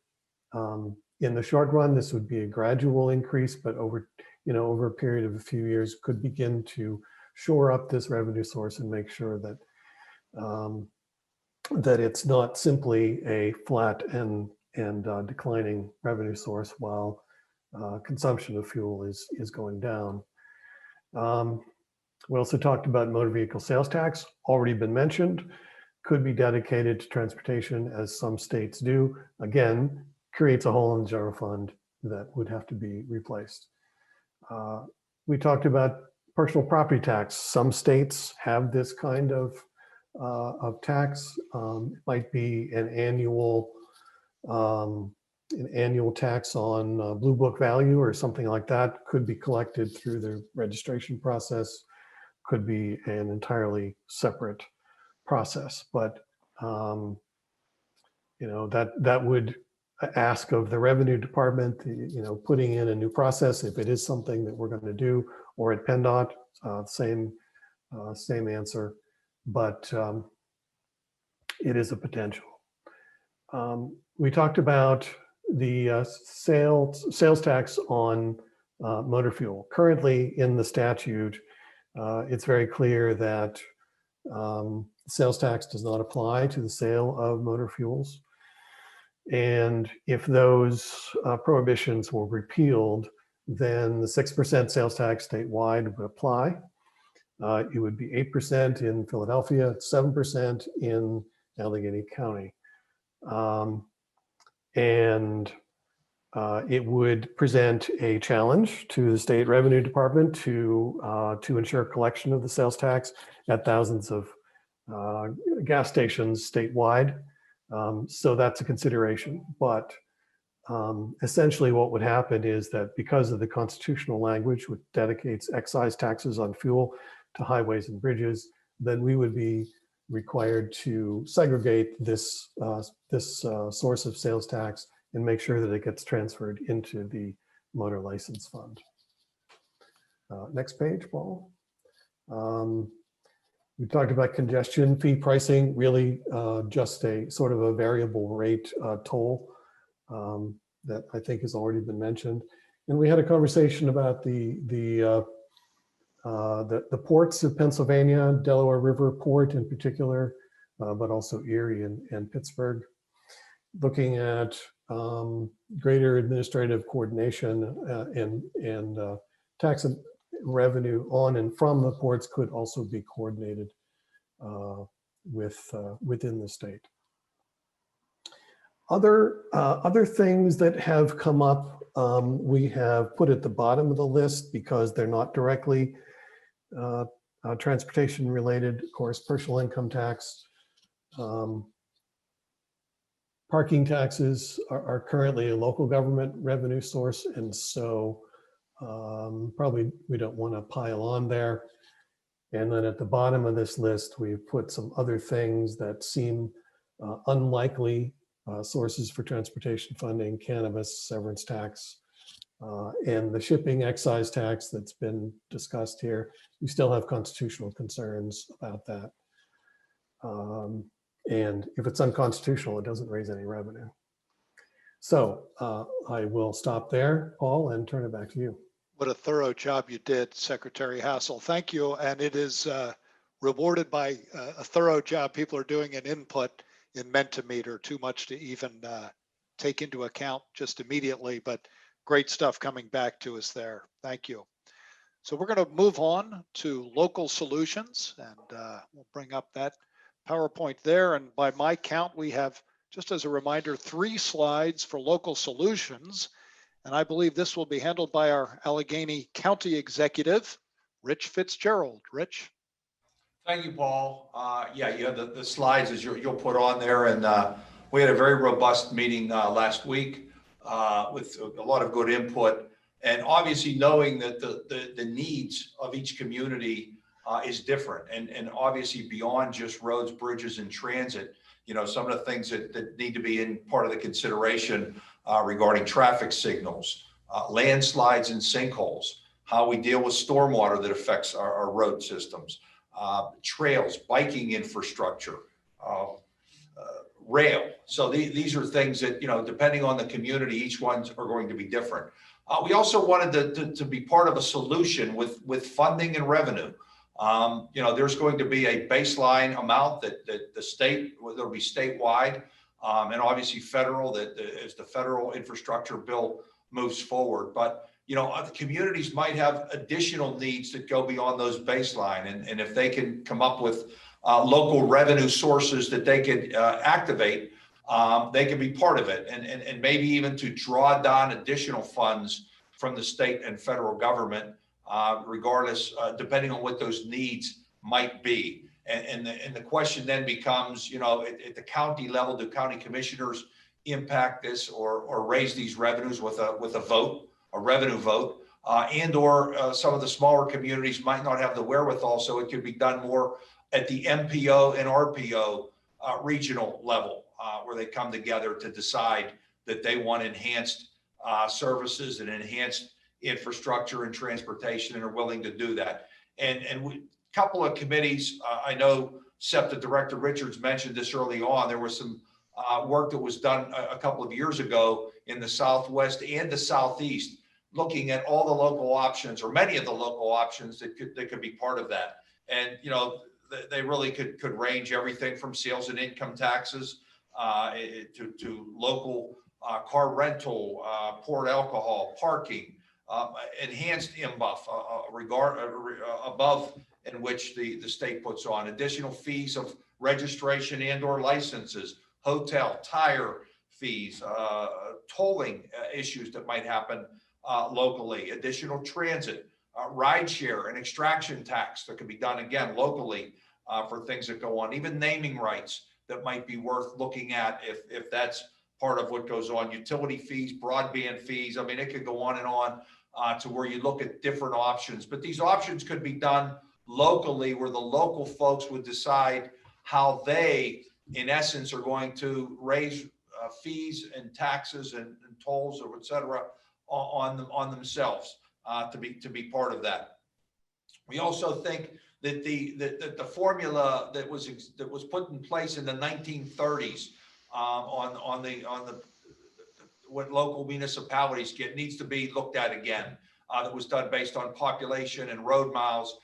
In the short run, this would be a gradual increase, but over a period of a few years, could begin to shore up this revenue source and make sure that that it's not simply a flat and declining revenue source while consumption of fuel is going down. We also talked about motor vehicle sales tax, already been mentioned, could be dedicated to transportation as some states do. Again, creates a hole in the general fund that would have to be replaced. We talked about personal property tax. Some states have this kind of tax. It might be an annual tax on blue book value or something like that. Could be collected through the registration process. Could be an entirely separate process, but that would ask of the revenue department, putting in a new process if it is something that we're going to do, or at PennDOT, same answer, but it is a potential. We talked about the sales tax on motor fuel. Currently in the statute, it's very clear that sales tax does not apply to the sale of motor fuels. And if those prohibitions were repealed, then the 6% sales tax statewide would apply. It would be 8% in Philadelphia, 7% in Allegheny County. And it would present a challenge to the state revenue department to ensure collection of the sales tax at thousands of gas stations statewide. So that's a consideration, but essentially what would happen is that because of the constitutional language, which dedicates excise taxes on fuel to highways and bridges, then we would be required to segregate this source of sales tax and make sure that it gets transferred into the motor license fund. Next page, Paul. We talked about congestion fee pricing, really just a sort of a variable rate toll that I think has already been mentioned. And we had a conversation about the ports of Pennsylvania, Delaware River Port in particular, but also Erie and Pittsburgh, looking at greater administrative coordination and tax and revenue on and from the ports could also be coordinated within the state. Other things that have come up, we have put at the bottom of the list because they're not directly transportation related. Of course, personal income tax, parking taxes are currently a local government revenue source, and so probably we don't want to pile on there. And then at the bottom of this list, we've put some other things that seem unlikely sources for transportation funding: cannabis, severance tax, And the shipping excise tax that's been discussed here, you still have constitutional concerns about that. And if it's unconstitutional, it doesn't raise any revenue. So I will stop there, Paul, and turn it back to you. What a thorough job you did, Secretary Hassel. Thank you. And it is rewarded by a thorough job people are doing in input in Mentimeter. Too much to even take into account just immediately, but great stuff coming back to us there. Thank you. So we're going to move on to local solutions, and we'll bring up that PowerPoint there. And by my count, we have, just as a reminder, 3 slides for local solutions. And I believe this will be handled by our Allegheny County Executive, Rich Fitzgerald. Rich. Thank you, Paul. Yeah, you have the slides as you'll put on there. And we had a very robust meeting last week with a lot of good input. And obviously knowing that the needs of each community is different. And obviously beyond just roads, bridges, and transit, you know, some of the things that need to be in part of the consideration regarding traffic signals, landslides and sinkholes, how we deal with stormwater that affects our road systems, trails, biking infrastructure, rail. So these are things that, you know, depending on the community, each ones are going to be different. We also wanted to be part of a solution with funding and revenue. You know, there's going to be a baseline amount that the state, there'll be statewide, and obviously federal, as the federal infrastructure bill moves forward. But, you know, the communities might have additional needs that go beyond those baseline. And if they can come up with local revenue sources that they could activate, they can be part of it. And maybe even to draw down additional funds from the state and federal government, regardless, depending on what those needs might be. And the question then becomes, you know, at the county level, do county commissioners impact this or raise these revenues with a vote, a revenue vote, and or some of the smaller communities might not have the wherewithal, so it could be done more at the MPO and RPO regional level, where they come together to decide that they want enhanced services and enhanced infrastructure and transportation and are willing to do that. And we, couple of committees, I know SEPTA Director Richards mentioned this early on. There was some work that was done a couple of years ago in the Southwest and the Southeast, looking at all the local options, or many of the local options that could be part of that. And, you know, they really could range everything from sales and income taxes to local car rental, port alcohol, parking, enhanced MBUFF above in which the state puts on, additional fees of registration and or licenses, hotel, tire fees, tolling issues that might happen locally, additional transit, ride share and extraction tax that can be done again locally for things that go on, even naming rights that might be worth looking at if that's part of what goes on, utility fees, broadband fees. I mean, it could go on and on to where you look at different options, but these options could be done locally, where the local folks would decide how they, in essence, are going to raise fees and taxes and tolls or et cetera on themselves to be part of that. We also think that the formula that was put in place in the 1930s on what local municipalities get needs to be looked at again. That was done based on population and road miles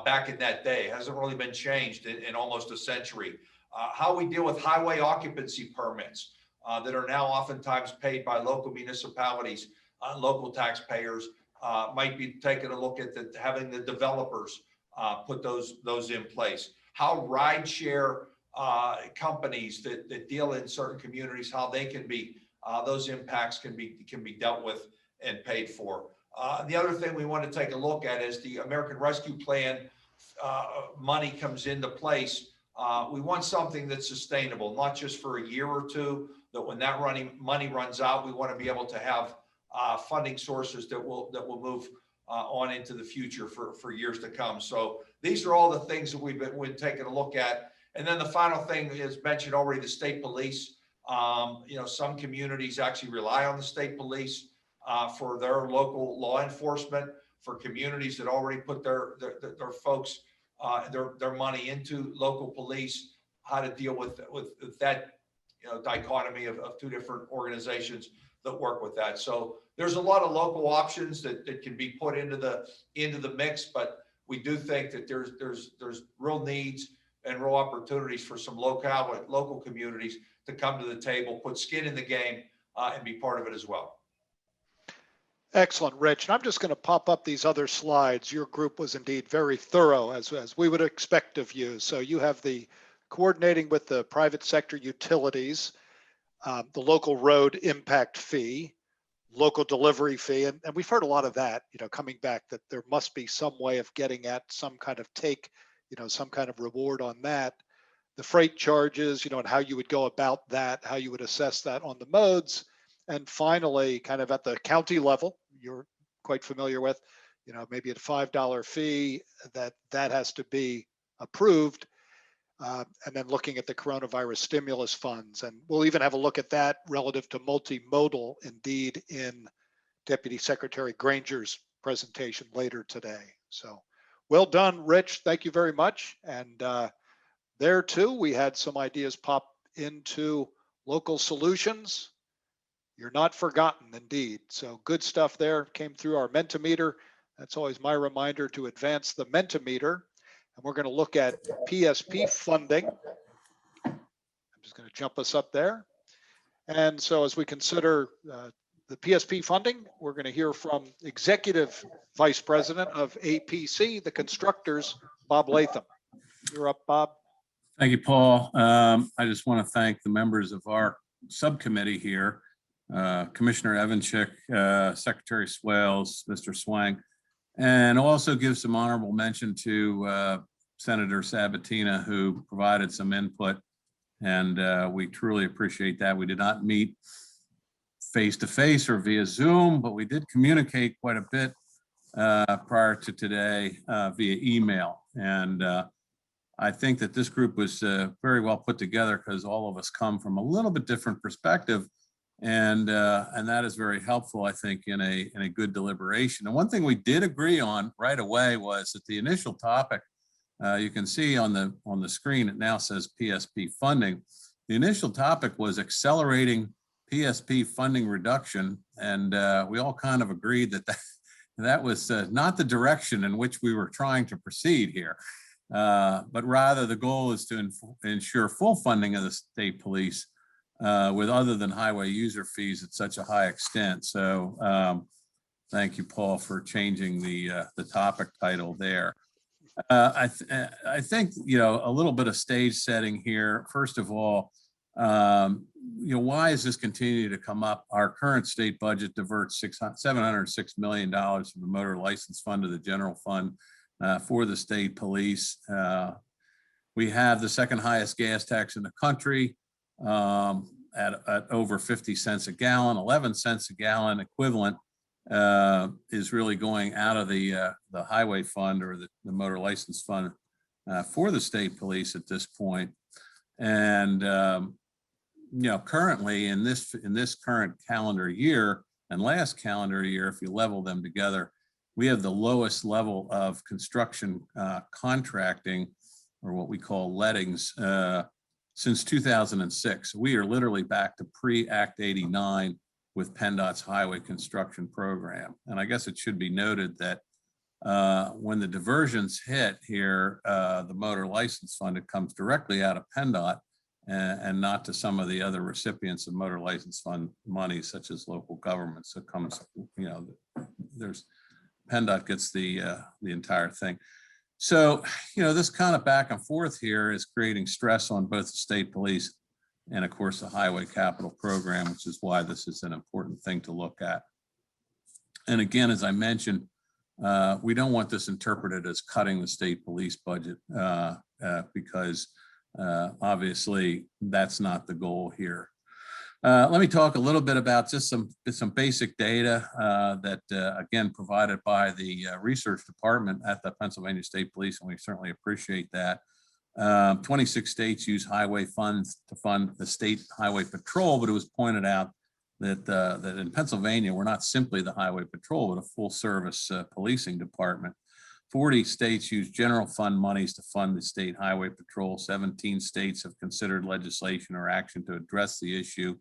back in that day. It hasn't really been changed in almost a century. How we deal with highway occupancy permits that are now oftentimes paid by local municipalities, local taxpayers, might be taking a look at having the developers put those in place. How rideshare companies that deal in certain communities, how they can be, those impacts can be dealt with and paid for. The other thing we want to take a look at is the American Rescue Plan money comes into place. We want something that's sustainable, not just for a year or two, that when that money runs out, we want to be able to have funding sources that will move on into the future for years to come. So these are all the things that we've been taking a look at. And then the final thing is mentioned already, the state police. You know, some communities actually rely on the state police for their local law enforcement, for communities that already put their folks, their money into local police, how to deal with that, dichotomy of two different organizations that work with that. So there's a lot of local options that can be put into the mix, but we do think that there's real needs and real opportunities for some local communities to come to the table, put skin in the game, and be part of it as well. Excellent, Rich. And I'm just going to pop up these other slides. Your group was indeed very thorough, as we would expect of you. So you have the coordinating with the private sector utilities, the local road impact fee, local delivery fee. And we've heard a lot of that, coming back, that there must be some way of getting at some kind of some kind of reward on that. The freight charges, and how you would go about that, how you would assess that on the modes. And finally, kind of at the county level, you're quite familiar with, maybe a $5 fee that has to be approved. And then looking at the coronavirus stimulus funds. And we'll even have a look at that relative to multimodal, indeed, in Deputy Secretary Granger's presentation later today. So well done, Rich. Thank you very much. And there too, we had some ideas pop into local solutions. You're not forgotten, indeed. So good stuff there came through our Mentimeter. That's always my reminder to advance the Mentimeter. And we're going to look at PSP funding. I'm just going to jump us up there. And so as we consider the PSP funding, we're going to hear from Executive Vice President of APC, the constructors, Bob Latham. You're up, Bob. Thank you, Paul. I just want to thank the members of our subcommittee here, Commissioner Evanchik, Secretary Swales, Mr. Swank, and also give some honorable mention to Senator Sabatina, who provided some input, and we truly appreciate that. We did not meet face-to-face or via Zoom, but we did communicate quite a bit prior to today via email. And I think that this group was very well put together because all of us come from a little bit different perspective. And that is very helpful, I think, in a good deliberation. And one thing we did agree on right away was that the initial topic, you can see on the screen, it now says PSP funding. The initial topic was accelerating PSP funding reduction, and we all kind of agreed that was not the direction in which we were trying to proceed here, but rather the goal is to ensure full funding of the state police with other than highway user fees at such a high extent. So thank you, Paul, for changing the topic title there. I think, a little bit of stage setting here. First of all, why is this continue to come up? Our current state budget diverts $706 million from the motor license fund to the general fund for the state police. We have the second highest gas tax in the country at over 50 cents a gallon. 11 cents a gallon equivalent is really going out of the highway fund or the motor license fund for the state police at this point. And currently in this current calendar year and last calendar year, if you level them together, we have the lowest level of construction contracting, or what we call lettings, since 2006. We are literally back to pre-Act 89 with PennDOT's highway construction program. And I guess it should be noted that when the diversions hit here, the motor license fund, it comes directly out of PennDOT and not to some of the other recipients of motor license fund money, such as local governments. It comes, there's PennDOT gets the entire thing. So, this kind of back and forth here is creating stress on both the state police and, of course, the highway capital program, which is why this is an important thing to look at. And again, as I mentioned, we don't want this interpreted as cutting the state police budget because obviously that's not the goal here. Let me talk a little bit about just some basic data that, again, provided by the research department at the Pennsylvania State Police, and we certainly appreciate that. 26 states use highway funds to fund the state highway patrol, but it was pointed out that in Pennsylvania, we're not simply the highway patrol, but a full service policing department. 40 states use general fund monies to fund the state highway patrol. 17 states have considered legislation or action to address the issue.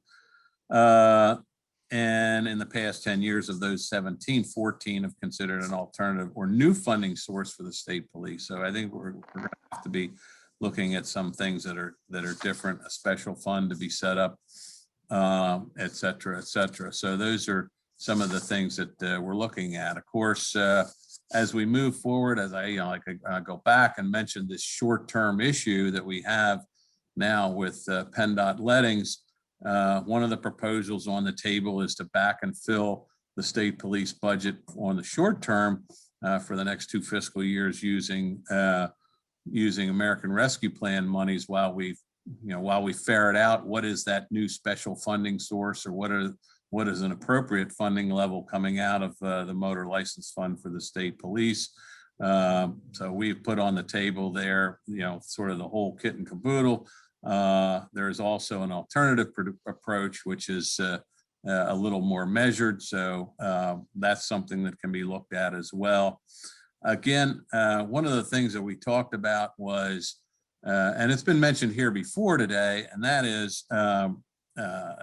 And in the past 10 years of those 17, 14 have considered an alternative or new funding source for the state police. So I think we're going to have to be looking at some things that are different, a special fund to be set up, et cetera, et cetera. So those are some of the things that we're looking at. Of course, as we move forward, as I go back and mention this short-term issue that we have now with PennDOT lettings, one of the proposals on the table is to back and fill the state police budget on the short term for the next 2 fiscal years using American Rescue Plan monies while we ferret out what is that new special funding source, or what is an appropriate funding level coming out of the motor license fund for the state police. So we've put on the table there, sort of the whole kit and caboodle. There is also an alternative approach, which is a little more measured. So that's something that can be looked at as well. Again, one of the things that we talked about was, and it's been mentioned here before today, and that is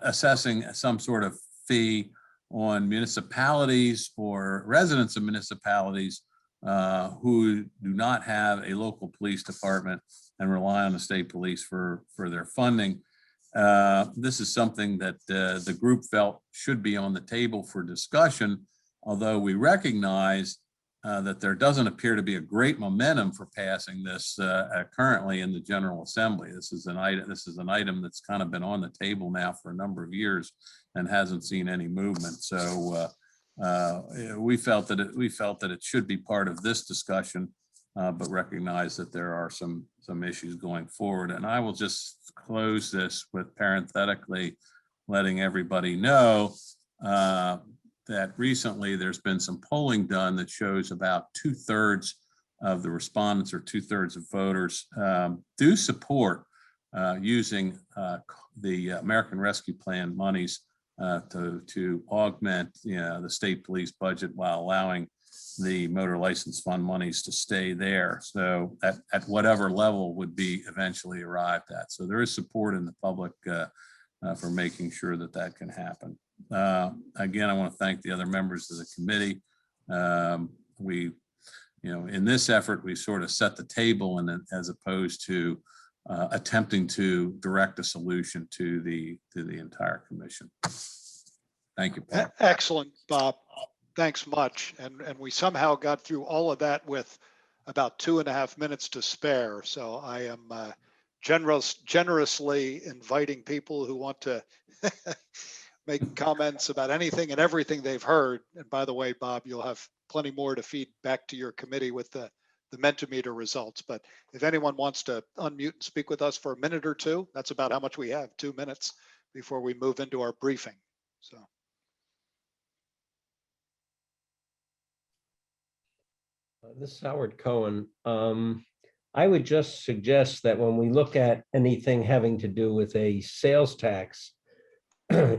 assessing some sort of fee on municipalities or residents of municipalities who do not have a local police department and rely on the state police for their funding. This is something that the group felt should be on the table for discussion, although we recognize that there doesn't appear to be a great momentum for passing this currently in the General Assembly. This is an item that's kind of been on the table now for a number of years and hasn't seen any movement. So we felt that it should be part of this discussion, but recognize that there are some issues going forward. And I will just close this with parenthetically letting everybody know that recently there's been some polling done that shows about 2/3 of the respondents, or 2/3 of voters, do support using the American Rescue Plan monies to augment the state police budget while allowing the motor license fund monies to stay there. So at whatever level would be eventually arrived at. So there is support in the public for making sure that that can happen. Again, I want to thank the other members of the committee. In this effort, we sort of set the table, and as opposed to attempting to direct a solution to the entire commission. Thank you, Paul. Excellent, Bob. Thanks much. And we somehow got through all of that with about 2.5 minutes to spare. So I am generously inviting people who want to make comments about anything and everything they've heard. And by the way, Bob, you'll have plenty more to feed back to your committee with the Mentimeter results. But if anyone wants to unmute and speak with us for a minute or two, that's about how much we have, 2 minutes before we move into our briefing. So. This is Howard Cohen. I would just suggest that when we look at anything having to do with a sales tax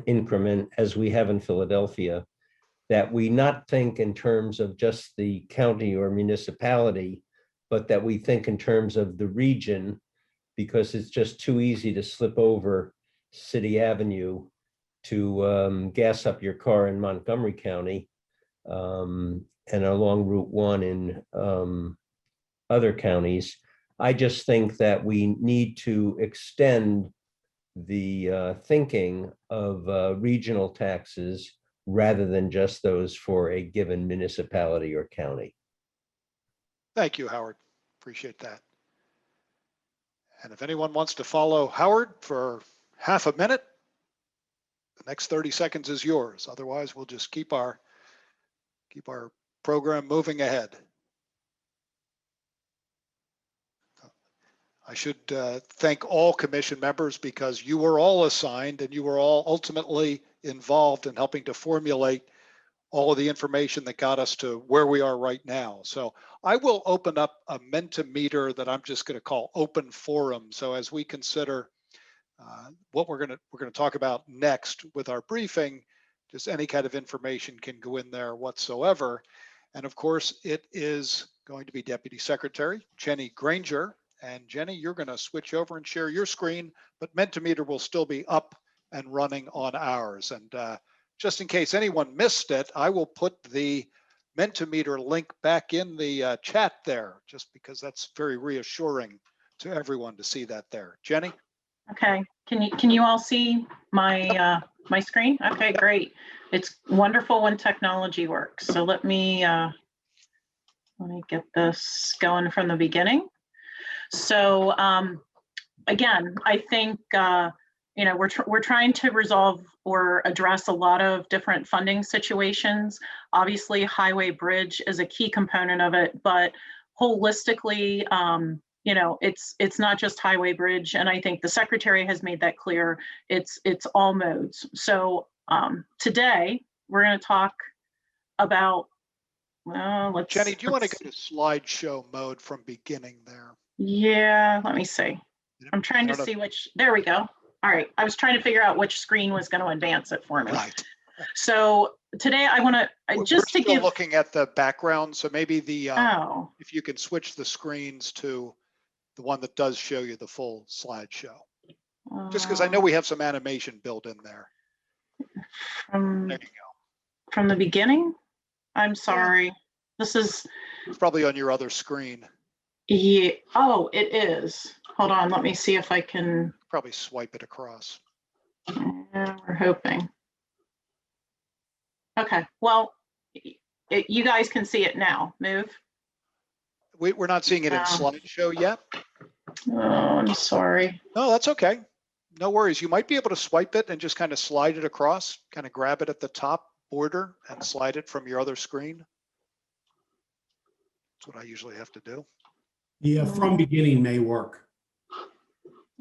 increment, as we have in Philadelphia, that we not think in terms of just the county or municipality, but that we think in terms of the region, because it's just too easy to slip over City Avenue to gas up your car in Montgomery County and along Route 1 in other counties. I just think that we need to extend the thinking of regional taxes rather than just those for a given municipality or county. Thank you, Howard. Appreciate that. And if anyone wants to follow Howard for half a minute, the next 30 seconds is yours. Otherwise, we'll just keep our program moving ahead. I should thank all commission members, because you were all assigned and you were all ultimately involved in helping to formulate all of the information that got us to where we are right now. So I will open up a Mentimeter that I'm just going to call open forum. So as we consider What we're going to talk about next with our briefing, just any kind of information can go in there whatsoever. And of course, it is going to be Deputy Secretary Jenny Granger. And Jenny, you're going to switch over and share your screen, but Mentimeter will still be up and running on ours. And just in case anyone missed it, I will put the Mentimeter link back in the chat there, just because that's very reassuring to everyone to see that there. Jenny? Okay, can you all see my my screen? Okay, great. It's wonderful when technology works. So let me get this going from the beginning. So again, I think you know, we're trying to resolve or address a lot of different funding situations. Obviously, highway bridge is a key component of it, but holistically, you know, it's not just highway bridge, and I think the secretary has made that clear. It's all modes. So today we're going to talk about. Let's. Jenny, do you want to go to slideshow mode from beginning there? Yeah, let me see. I'm trying to see which. There we go. All right, I was trying to figure out which screen was going to advance it for me. Right. So today I want to just to give. Looking at the background, so maybe the Oh. if you can switch the screens to the one that does show you the full slideshow. Just because I know we have some animation built in there. There you go. From the beginning? I'm sorry. This is it's probably on your other screen. Yeah. Oh, it is. Hold on. Let me see if I can. Probably swipe it across. Yeah, we're hoping. Okay. Well, you guys can see it now. Move. We're not seeing it in slideshow yet. Oh, I'm sorry. No, that's okay. No worries. You might be able to swipe it and just kind of slide it across, kind of grab it at the top border and slide it from your other screen. That's what I usually have to do. Yeah, from beginning may work.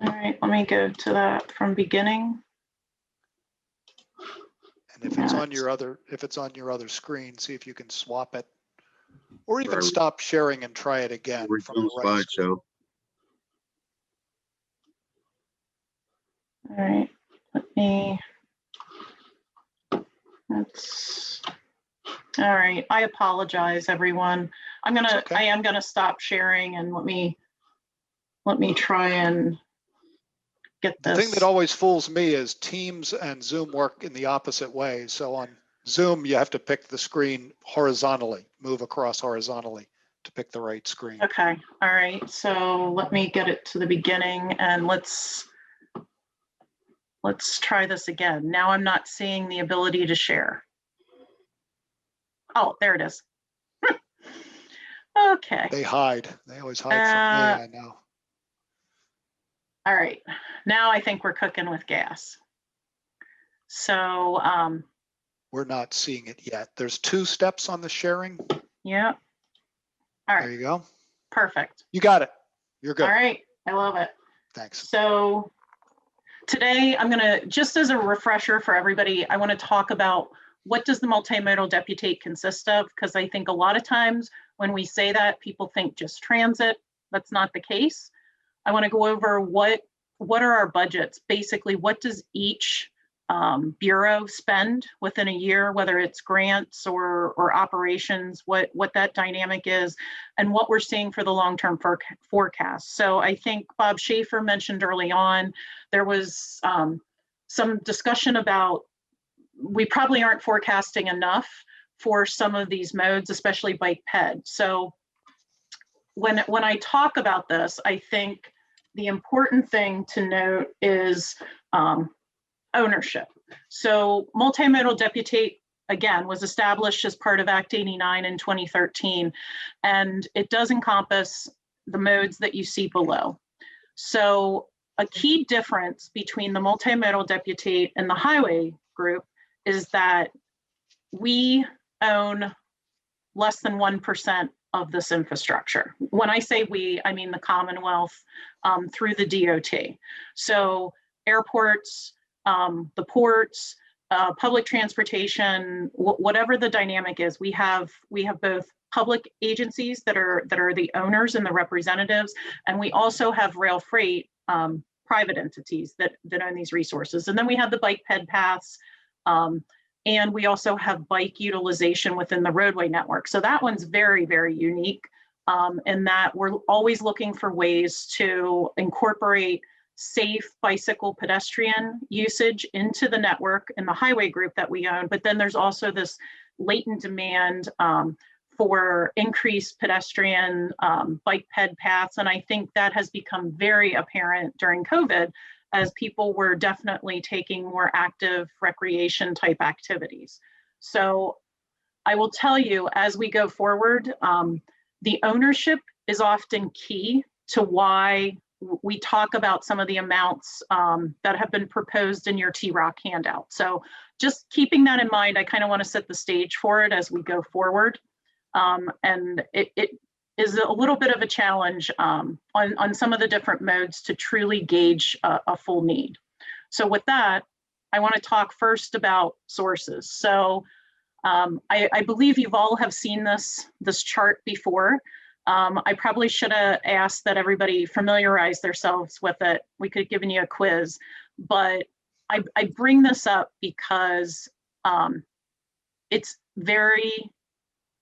All right, let me go to that from beginning. And if it's on your other screen, see if you can swap it, or even stop sharing and try it again from the right slideshow. All right, let's. All right, I apologize, everyone. I am gonna stop sharing and let me try and get this. The thing that always fools me is Teams and Zoom work in the opposite way. So on Zoom, you have to pick the screen horizontally, move across horizontally to pick the right screen. Okay, all right. So let me get it to the beginning and let's try this again. Now I'm not seeing the ability to share. Oh, there it is. Okay. They hide. They always hide from me, I know. All right. Now I think we're cooking with gas. So we're not seeing it yet. There's 2 steps on the sharing. Yeah. All right. There you go. Perfect. You got it. You're good. All right. I love it. Thanks. So today I'm going to, just as a refresher for everybody, I want to talk about what does the multimodal deputate consist of? Because I think a lot of times when we say that, people think just transit. That's not the case. I want to go over what are our budgets. Basically, what does each bureau spend within a year, whether it's grants or operations, what that dynamic is, and what we're seeing for the long-term forecast. So I think Bob Schaefer mentioned early on, there was some discussion about we probably aren't forecasting enough for some of these modes, especially bike ped. So when I talk about this, I think the important thing to note is ownership. So multimodal deputate, again, was established as part of Act 89 in 2013, and it does encompass the modes that you see below. So a key difference between the multimodal deputate and the highway group is that we own less than 1% of this infrastructure. When I say we, I mean the Commonwealth through the DOT. So airports, the ports, public transportation, whatever the dynamic is, we have both public agencies that are the owners and the representatives, and we also have rail freight private entities that own these resources. And then we have the bike ped paths, and we also have bike utilization within the roadway network. So that one's very, very unique, in that we're always looking for ways to incorporate safe bicycle pedestrian usage into the network in the highway group that we own. But then there's also this latent demand for increased pedestrian bike ped paths. And I think that has become very apparent during COVID, as people were definitely taking more active recreation type activities. So I will tell you, as we go forward, the ownership is often key to why we talk about some of the amounts that have been proposed in your TROC handout. So just keeping that in mind, I kind of want to set the stage for it as we go forward. And it is a little bit of a challenge on some of the different modes to truly gauge a full need. So with that, I want to talk first about sources. So I believe you've all have seen this chart before. I probably should have asked that everybody familiarize themselves with it. We could have given you a quiz, but I bring this up because it's very,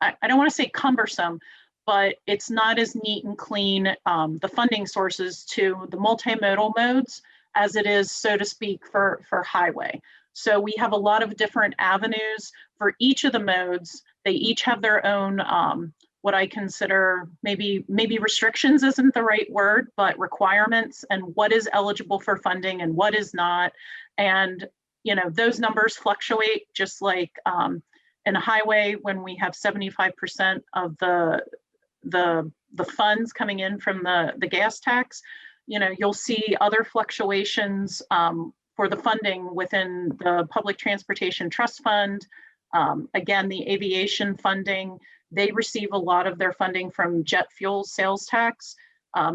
I don't want to say cumbersome, but it's not as neat and clean, the funding sources to the multimodal modes as it is, so to speak, for highway. So we have a lot of different avenues for each of the modes. They each have their own, what I consider maybe restrictions isn't the right word, but requirements, and what is eligible for funding and what is not. And those numbers fluctuate, just like in a highway, when we have 75% of the funds coming in from the gas tax, you'll see other fluctuations for the funding within the Public Transportation Trust Fund. Again, the aviation funding, they receive a lot of their funding from jet fuel sales tax.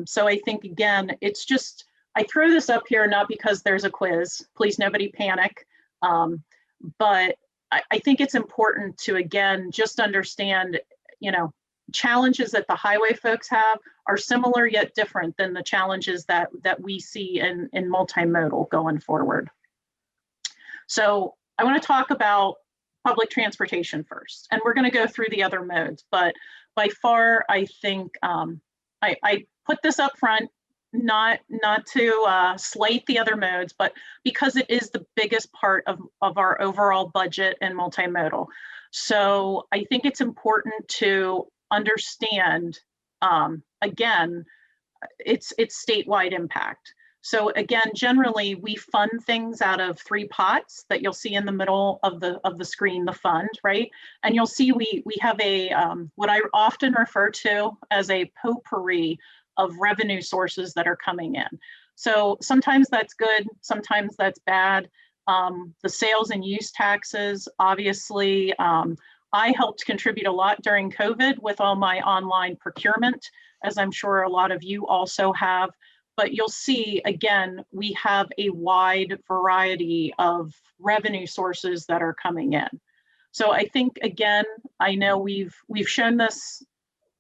So I think, again, it's just, I throw this up here not because there's a quiz, please nobody panic, but I think it's important to, again, just understand, challenges that the highway folks have are similar yet different than the challenges that we see in multimodal going forward. So I want to talk about public transportation first, and we're going to go through the other modes, but by far, I think I put this up front, not to slight the other modes, but because it is the biggest part of our overall budget and multimodal. So I think it's important to understand, again, it's statewide impact. So again, generally we fund things out of 3 pots that you'll see in the middle of the screen, the fund, right? And you'll see we have a, what I often refer to as a potpourri of revenue sources that are coming in. So sometimes that's good, sometimes that's bad. The sales and use taxes, obviously, I helped contribute a lot during COVID with all my online procurement, as I'm sure a lot of you also have. But you'll see, again, we have a wide variety of revenue sources that are coming in. So I think, again, I know we've shown this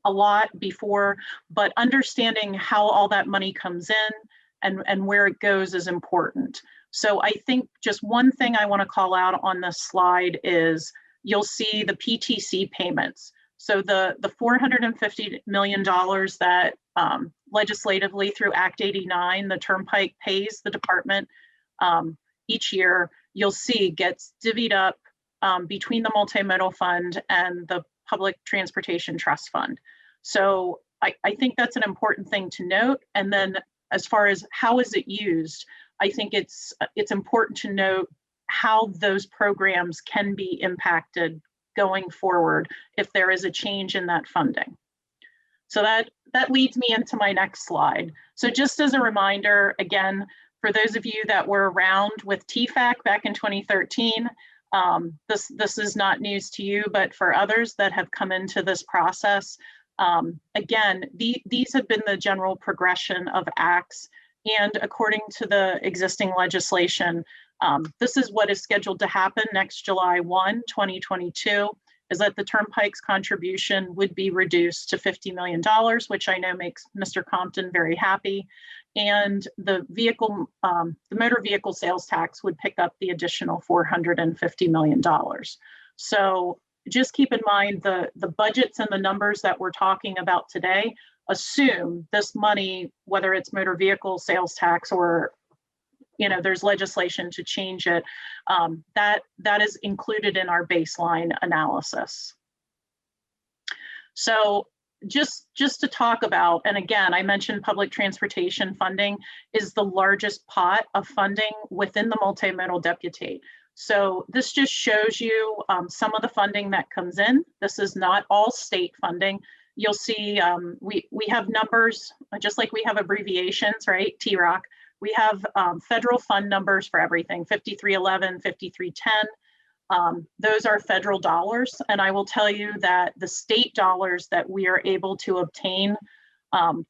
a lot before, but understanding how all that money comes in and where it goes is important. So I think just one thing I want to call out on this slide is you'll see the PTC payments. So the $450 million that legislatively through Act 89, the Turnpike pays the department each year, you'll see gets divvied up between the multimodal fund and the Public Transportation Trust Fund. So I think that's an important thing to note. And then as far as how is it used, I think it's important to note how those programs can be impacted going forward if there is a change in that funding. So that leads me into my next slide. So just as a reminder, again, for those of you that were around with TFAC back in 2013, this is not news to you, but for others that have come into this process, again, these have been the general progression of acts. And according to the existing legislation, this is what is scheduled to happen next July 1, 2022, is that the Turnpike's contribution would be reduced to $50 million, which I know makes Mr. Compton very happy. and the motor vehicle sales tax would pick up the additional $450 million. So just keep in mind the budgets and the numbers that we're talking about today assume this money, whether it's motor vehicle sales tax or there's legislation to change it, that is included in our baseline analysis. So just to talk about, and again, I mentioned public transportation funding is the largest pot of funding within the multimodal deputate. So this just shows you some of the funding that comes in. This is not all state funding. You'll see we have numbers, just like we have abbreviations, right? TROC. We have federal fund numbers for everything, 5311, 5310. Those are federal dollars. And I will tell you that the state dollars that we are able to obtain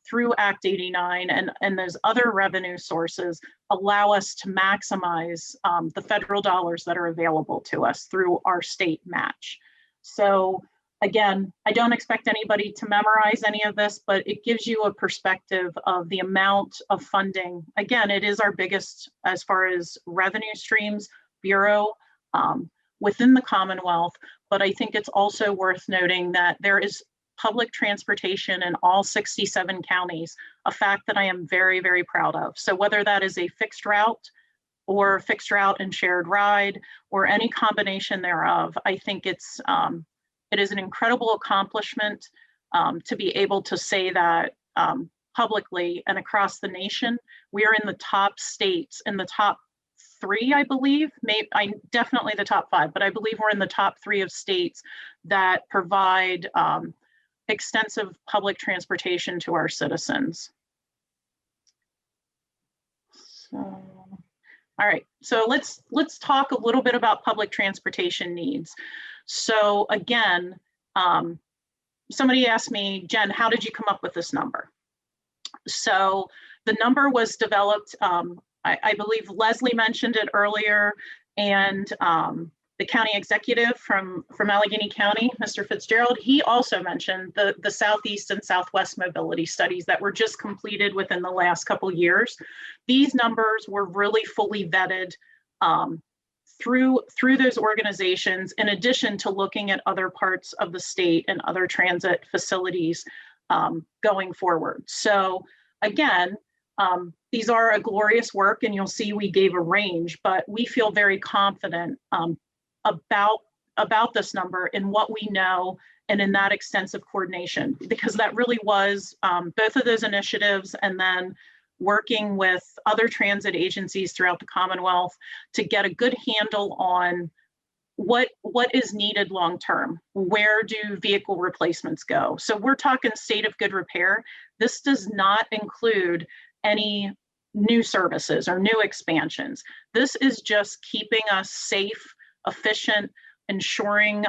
through Act 89 and those other revenue sources allow us to maximize the federal dollars that are available to us through our state match. So again, I don't expect anybody to memorize any of this, but it gives you a perspective of the amount of funding. Again, it is our biggest, as far as revenue streams, bureau within the Commonwealth, but I think it's also worth noting that there is public transportation in all 67 counties, a fact that I am very, very proud of. So whether that is a fixed route or fixed route and shared ride or any combination thereof, I think it is an incredible accomplishment to be able to say that publicly and across the nation. We are in the top states, in the top 3, I believe, definitely the top 5, but I believe we're in the top 3 of states that provide extensive public transportation to our citizens. So, all right, so let's talk a little bit about public transportation needs. So again, somebody asked me, Jen, how did you come up with this number? So the number was developed, I believe Leslie mentioned it earlier, and the county executive from Allegheny County, Mr. Fitzgerald, he also mentioned the Southeast and Southwest mobility studies that were just completed within the last couple years. These numbers were really fully vetted through those organizations, in addition to looking at other parts of the state and other transit facilities going forward. So again, these are a glorious work, and you'll see we gave a range, but we feel very confident about this number and what we know, and in that extensive coordination, because that really was both of those initiatives, and then working with other transit agencies throughout the Commonwealth to get a good handle on what is needed long term. Where do vehicle replacements go? So we're talking state of good repair. This does not include any new services or new expansions. This is just keeping us safe, efficient, ensuring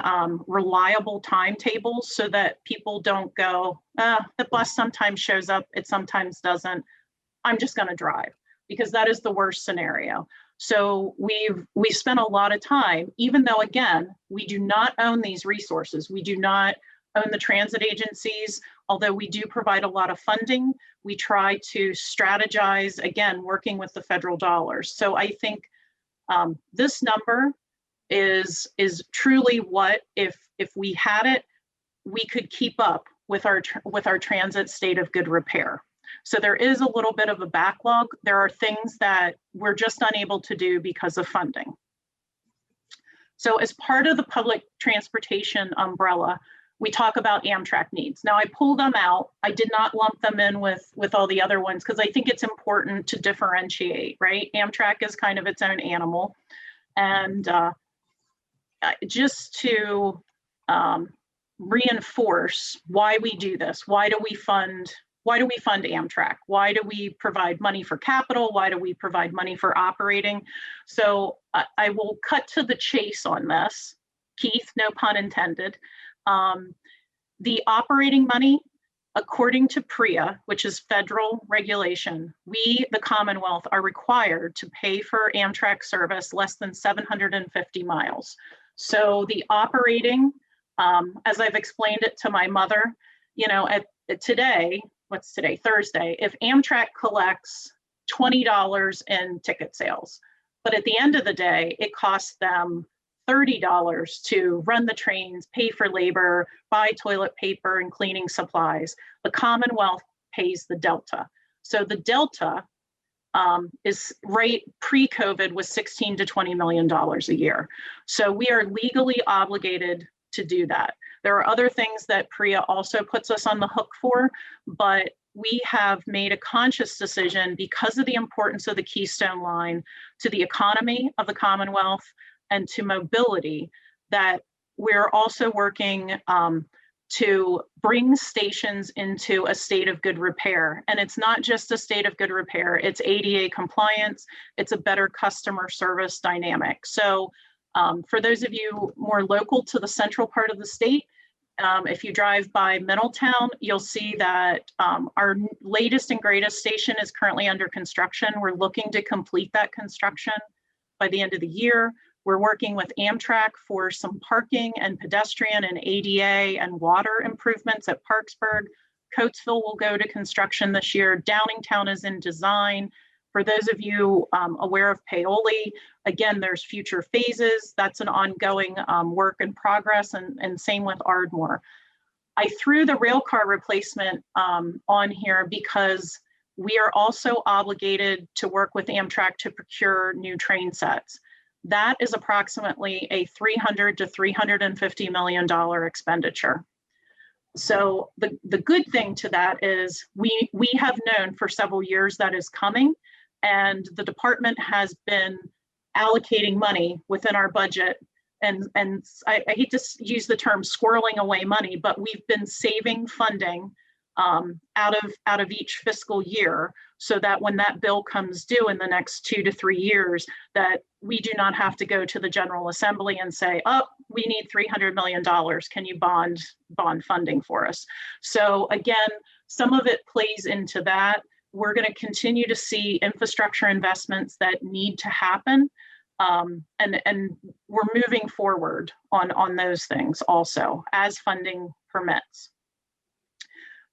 reliable timetables so that people don't go, the bus sometimes shows up, it sometimes doesn't, I'm just going to drive, because that is the worst scenario. So we spent a lot of time, even though, again, we do not own these resources. We do not own the transit agencies, although we do provide a lot of funding. We try to strategize, again, working with the federal dollars. So I think this number is truly what, if we had it, we could keep up with our transit state of good repair. So there is a little bit of a backlog. There are things that we're just unable to do because of funding. So as part of the public transportation umbrella, we talk about Amtrak needs. Now I pulled them out. I did not lump them in with all the other ones, because I think it's important to differentiate, right? Amtrak is kind of its own animal. And just to reinforce why we do this, why do we fund Amtrak? Why do we provide money for capital? Why do we provide money for operating? So I will cut to the chase on this. Keith, no pun intended. The operating money, according to PREA, which is federal regulation, we, the Commonwealth, are required to pay for Amtrak service less than 750 miles. So the operating, as I've explained it to my mother, today, what's today, Thursday, if Amtrak collects $20 in ticket sales, but at the end of the day, it costs them $30 to run the trains, pay for labor, buy toilet paper and cleaning supplies, the Commonwealth pays the delta. So the delta is right pre-COVID was $16 to $20 million a year. So we are legally obligated to do that. There are other things that PREA also puts us on the hook for, but we have made a conscious decision because of the importance of the Keystone Line to the economy of the Commonwealth and to mobility that we're also working to bring stations into a state of good repair. And it's not just a state of good repair, it's ADA compliance, it's a better customer service dynamic. So for those of you more local to the central part of the state, if you drive by Middletown, you'll see that our latest and greatest station is currently under construction. We're looking to complete that construction by the end of the year. We're working with Amtrak for some parking and pedestrian and ADA and water improvements at Parksburg. Coatesville will go to construction this year. Downingtown is in design. For those of you aware of Paoli, again, there's future phases. That's an ongoing work in progress, and same with Ardmore. I threw the rail car replacement on here because we are also obligated to work with Amtrak to procure new train sets. That is approximately a $300 to $350 million expenditure. So the good thing to that is we have known for several years that is coming, and the department has been allocating money within our budget. And I hate to use the term squirreling away money, but we've been saving funding out of each fiscal year so that when that bill comes due in the next 2 to 3 years, that we do not have to go to the General Assembly and say, oh, we need $300 million. Can you bond funding for us? So again, some of it plays into that. We're going to continue to see infrastructure investments that need to happen. And we're moving forward on those things also as funding permits.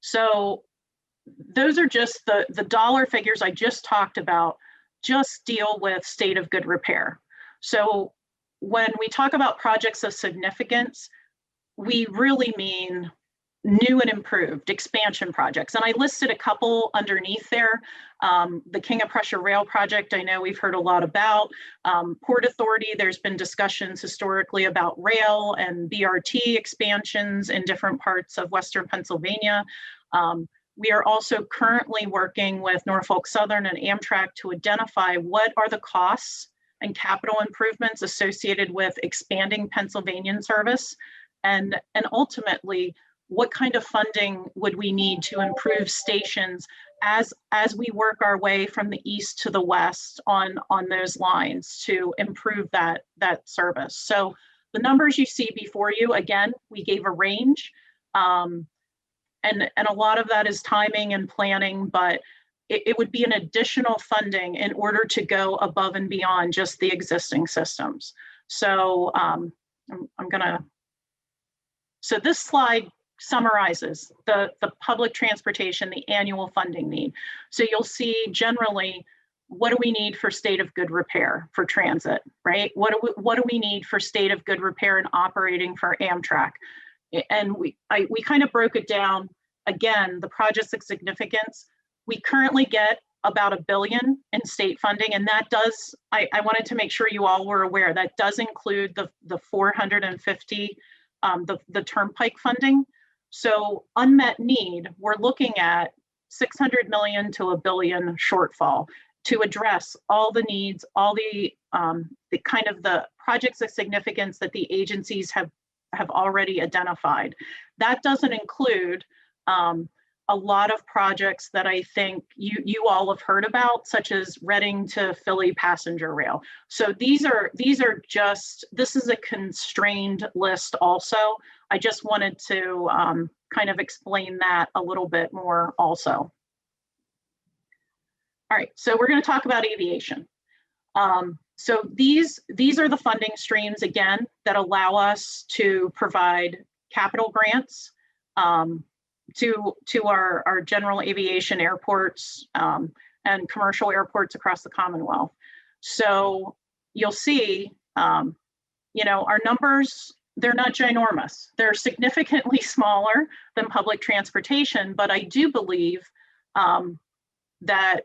So those are just the dollar figures I just talked about, just deal with state of good repair. So when we talk about projects of significance, we really mean new and improved expansion projects. And I listed a couple underneath there. The King of Prussia Rail project, I know we've heard a lot about. Port Authority, there's been discussions historically about rail and BRT expansions in different parts of Western Pennsylvania. We are also currently working with Norfolk Southern and Amtrak to identify what are the costs and capital improvements associated with expanding Pennsylvanian service, and ultimately, what kind of funding would we need to improve stations as we work our way from the east to the west on those lines to improve that service. So the numbers you see before you, again, we gave a range, and a lot of that is timing and planning, but it would be an additional funding in order to go above and beyond just the existing systems. So so this slide summarizes the public transportation, the annual funding need. So you'll see generally, what do we need for state of good repair for transit, right? What do we need for state of good repair and operating for Amtrak? And we kind of broke it down. Again, the projects of significance, we currently get about $1 billion in state funding, and that does, I wanted to make sure you all were aware, that does include the 450, the turnpike funding. So unmet need, we're looking at 600 million to $1 billion shortfall to address all the needs, all the kind of the projects of significance that the agencies have already identified. That doesn't include a lot of projects that I think you all have heard about, such as Reading to Philly passenger rail. So these are just, this is a constrained list also. I just wanted to kind of explain that a little bit more also. All right, so we're going to talk about aviation. So these are the funding streams, again, that allow us to provide capital grants, to our general aviation airports and commercial airports across the Commonwealth. So you'll see, our numbers, they're not ginormous. They're significantly smaller than public transportation, but I do believe that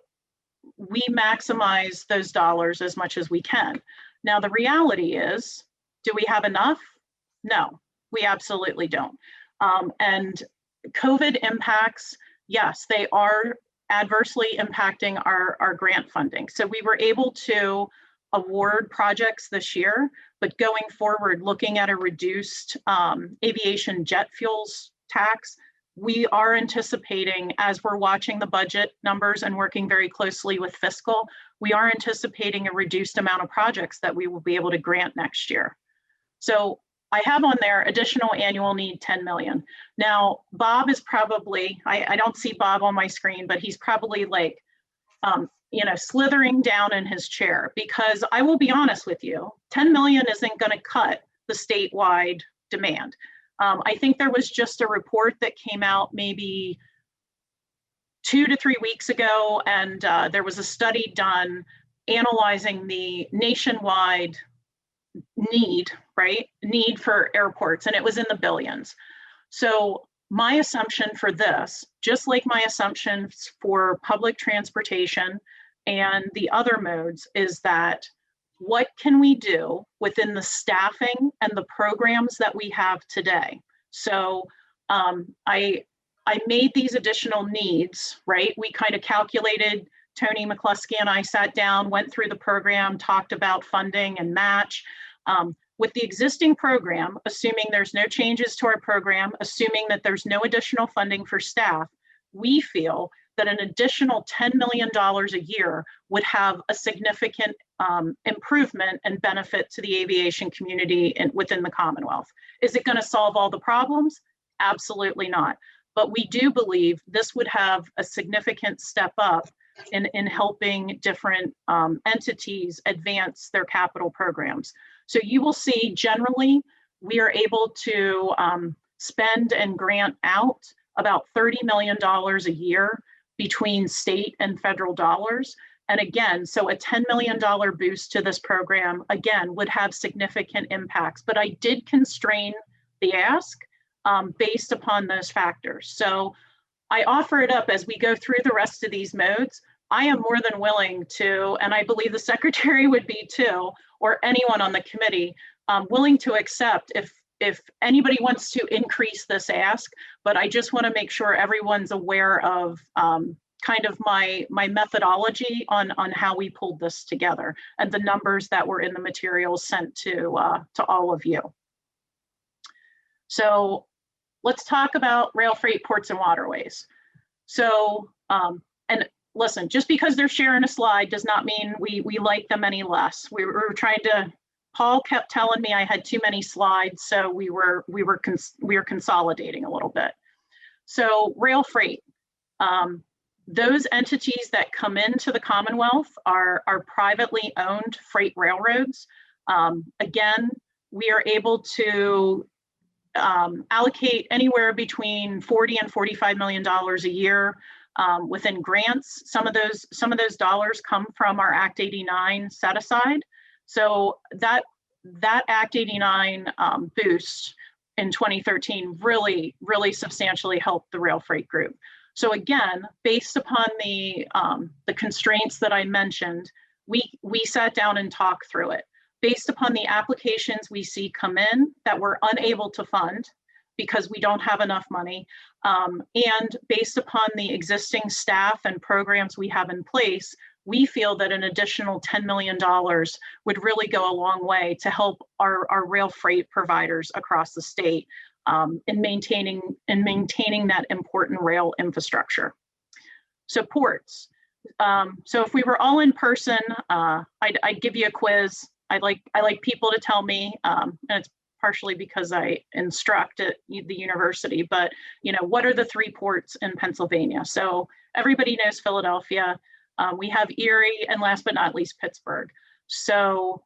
we maximize those dollars as much as we can. Now, the reality is, do we have enough? No, we absolutely don't. And COVID impacts, yes, they are adversely impacting our grant funding. So we were able to award projects this year, but going forward, looking at a reduced aviation jet fuels tax, we are anticipating, as we're watching the budget numbers and working very closely with fiscal, we are anticipating a reduced amount of projects that we will be able to grant next year. So I have on there additional annual need 10 million. Now, Bob is probably, I don't see Bob on my screen, but he's probably like, slithering down in his chair, because I will be honest with you, 10 million isn't going to cut the statewide demand. I think there was just a report that came out maybe 2 to 3 weeks ago, and there was a study done analyzing the nationwide need for airports, and it was in the billions. So my assumption for this, just like my assumptions for public transportation and the other modes, is that what can we do within the staffing and the programs that we have today? So I made these additional needs, right? We kind of calculated, Tony McCluskey and I sat down, went through the program, talked about funding and match. With the existing program, assuming there's no changes to our program, assuming that there's no additional funding for staff, we feel that an additional $10 million a year would have a significant improvement and benefit to the aviation community within the Commonwealth. Is it going to solve all the problems? Absolutely not. But we do believe this would have a significant step up in helping different entities advance their capital programs. So you will see generally, we are able to spend and grant out about $30 million a year between state and federal dollars. And again, so a $10 million boost to this program, again, would have significant impacts. But I did constrain the ask based upon those factors. So I offer it up as we go through the rest of these modes. I am more than willing to, and I believe the secretary would be too, or anyone on the committee, willing to accept if anybody wants to increase this ask, but I just want to make sure everyone's aware of kind of my methodology on how we pulled this together and the numbers that were in the materials sent to all of you. So let's talk about rail freight, ports, and waterways. So, and listen, just because they're sharing a slide does not mean we like them any less. We were trying to, Paul kept telling me I had too many slides, so we were consolidating a little bit. So rail freight, those entities that come into the Commonwealth are privately owned freight railroads. Again, we are able to allocate anywhere between $40 and $45 million a year within grants. Some of those dollars come from our Act 89 set aside. So that Act 89 boost in 2013 really substantially helped the rail freight group. So again, based upon the constraints that I mentioned, we sat down and talked through it. Based upon the applications we see come in that we're unable to fund because we don't have enough money, and based upon the existing staff and programs we have in place, we feel that an additional $10 million would really go a long way to help our rail freight providers across the state in maintaining that important rail infrastructure. So ports. So if we were all in person, I'd give you a quiz. I like people to tell me, and it's partially because I instruct at the university, but what are the 3 ports in Pennsylvania? So everybody knows Philadelphia. We have Erie, and last but not least, Pittsburgh. So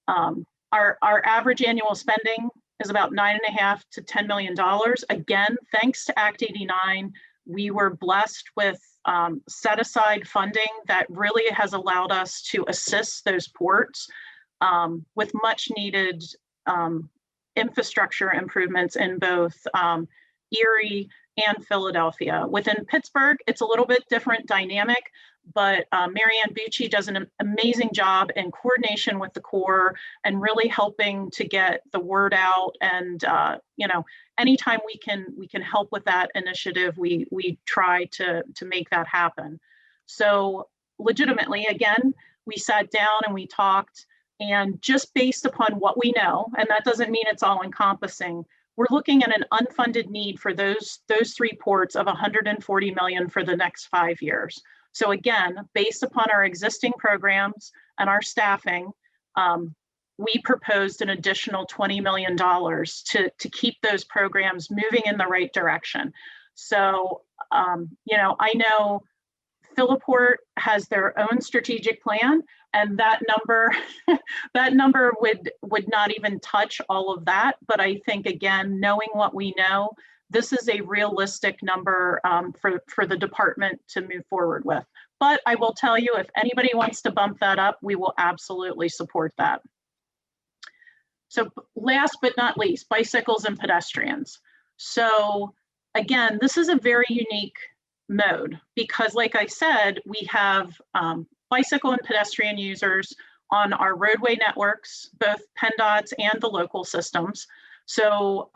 our average annual spending is about $9.5 to $10 million. Again, thanks to Act 89, we were blessed with set aside funding that really has allowed us to assist those ports with much needed infrastructure improvements in both Erie and Philadelphia. Within Pittsburgh, it's a little bit different dynamic, but Marianne Bucci does an amazing job in coordination with the Corps and really helping to get the word out. And you know, anytime we can help with that initiative, we try to make that happen. So legitimately, again, we sat down and we talked, and just based upon what we know, and that doesn't mean it's all encompassing, we're looking at an unfunded need for those three ports of $140 million for the next 5 years. So again, based upon our existing programs and our staffing, we proposed an additional $20 million to keep those programs moving in the right direction. So, you know, I know Philiport has their own strategic plan, and that number would not even touch all of that. But I think, again, knowing what we know, this is a realistic number for the department to move forward with. But I will tell you, if anybody wants to bump that up, we will absolutely support that. So last but not least, bicycles and pedestrians. So again, this is a very unique mode because, like I said, we have bicycle and pedestrian users on our roadway networks, both PennDOT's and the local systems. So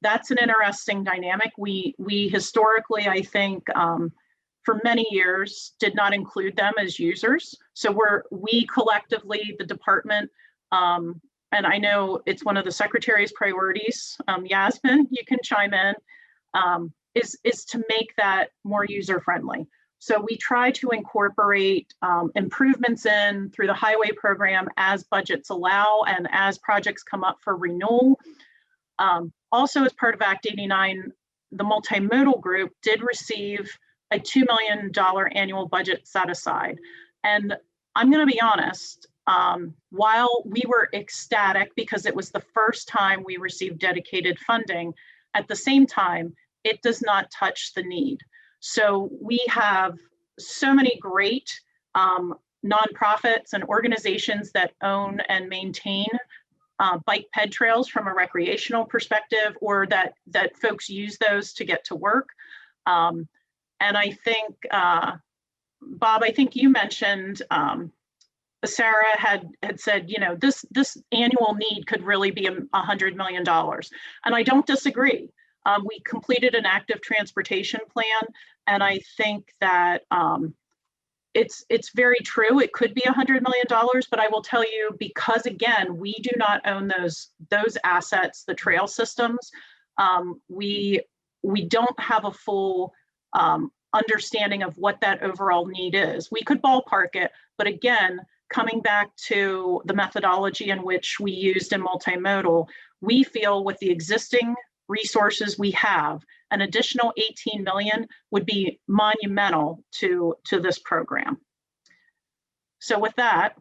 that's an interesting dynamic. We historically, I think, for many years did not include them as users. So we collectively, the department, and I know it's one of the secretary's priorities, Yasmin, you can chime in, is to make that more user-friendly. So we try to incorporate improvements in through the highway program as budgets allow and as projects come up for renewal. Also, as part of Act 89, the multimodal group did receive a $2 million annual budget set aside. And I'm going to be honest, while we were ecstatic because it was the first time we received dedicated funding, at the same time, it does not touch the need. So we have so many great nonprofits and organizations that own and maintain bike ped trails from a recreational perspective, or that folks use those to get to work. And I think, Bob, I think you mentioned, Sarah had said, you know, this annual need could really be $100 million. And I don't disagree. We completed an active transportation plan, and I think that it's very true. It could be $100 million, but I will tell you, because again, we do not own those assets, the trail systems. We don't have a full understanding of what that overall need is. We could ballpark it, but again, coming back to the methodology in which we used in multimodal, we feel with the existing resources we have, an additional 18 million would be monumental to this program. So with that,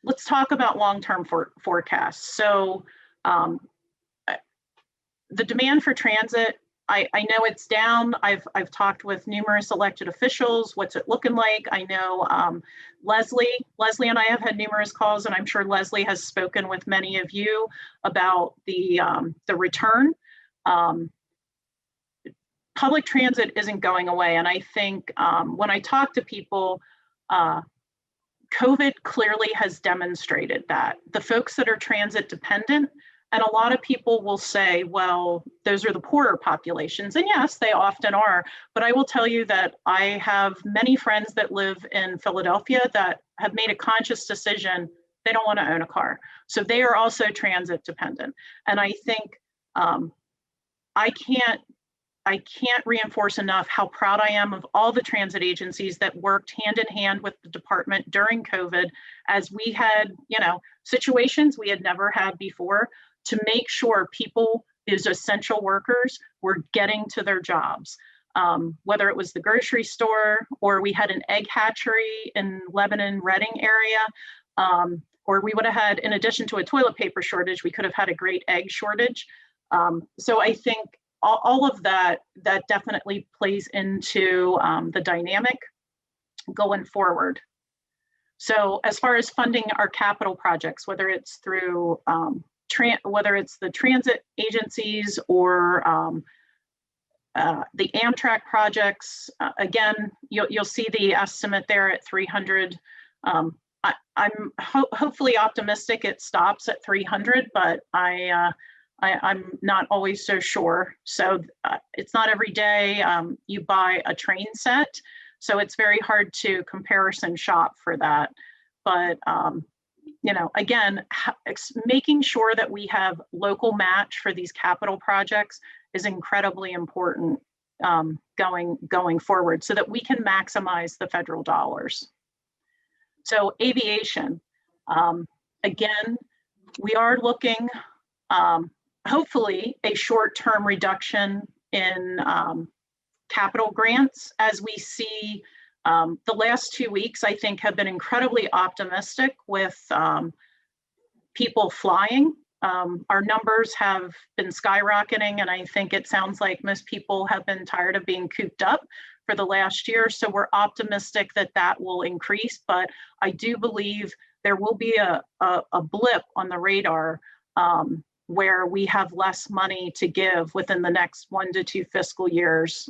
let's talk about long-term forecasts. So the demand for transit, I know it's down. I've talked with numerous elected officials. What's it looking like? I know Leslie and I have had numerous calls, and I'm sure Leslie has spoken with many of you about the return. Public transit isn't going away, and I think when I talk to people, COVID clearly has demonstrated that the folks that are transit dependent. And a lot of people will say, well, those are the poorer populations. And yes, they often are. But I will tell you that I have many friends that live in Philadelphia that have made a conscious decision. They don't want to own a car. So they are also transit dependent. And I think I can't reinforce enough how proud I am of all the transit agencies that worked hand in hand with the department during COVID, as we had, you know, situations we had never had before, to make sure people, these essential workers, were getting to their jobs. Whether it was the grocery store, or we had an egg hatchery in Lebanon, Reading area. or we would have had, in addition to a toilet paper shortage, we could have had a great egg shortage. So I think all of that definitely plays into the dynamic going forward. So as far as funding our capital projects, whether it's through whether it's the transit agencies or the Amtrak projects, again, you'll see the estimate there at 300. I'm hopefully optimistic it stops at 300, but I'm not always so sure. So it's not every day you buy a train set. So it's very hard to comparison shop for that. But, you know, again, making sure that we have local match for these capital projects is incredibly important going forward so that we can maximize the federal dollars. So aviation, again, we are looking hopefully a short-term reduction in capital grants as we see the last 2 weeks, I think, have been incredibly optimistic with people flying. Our numbers have been skyrocketing, and I think it sounds like most people have been tired of being cooped up for the last year. So we're optimistic that that will increase, but I do believe there will be a blip on the radar where we have less money to give within the next 1 to 2 fiscal years,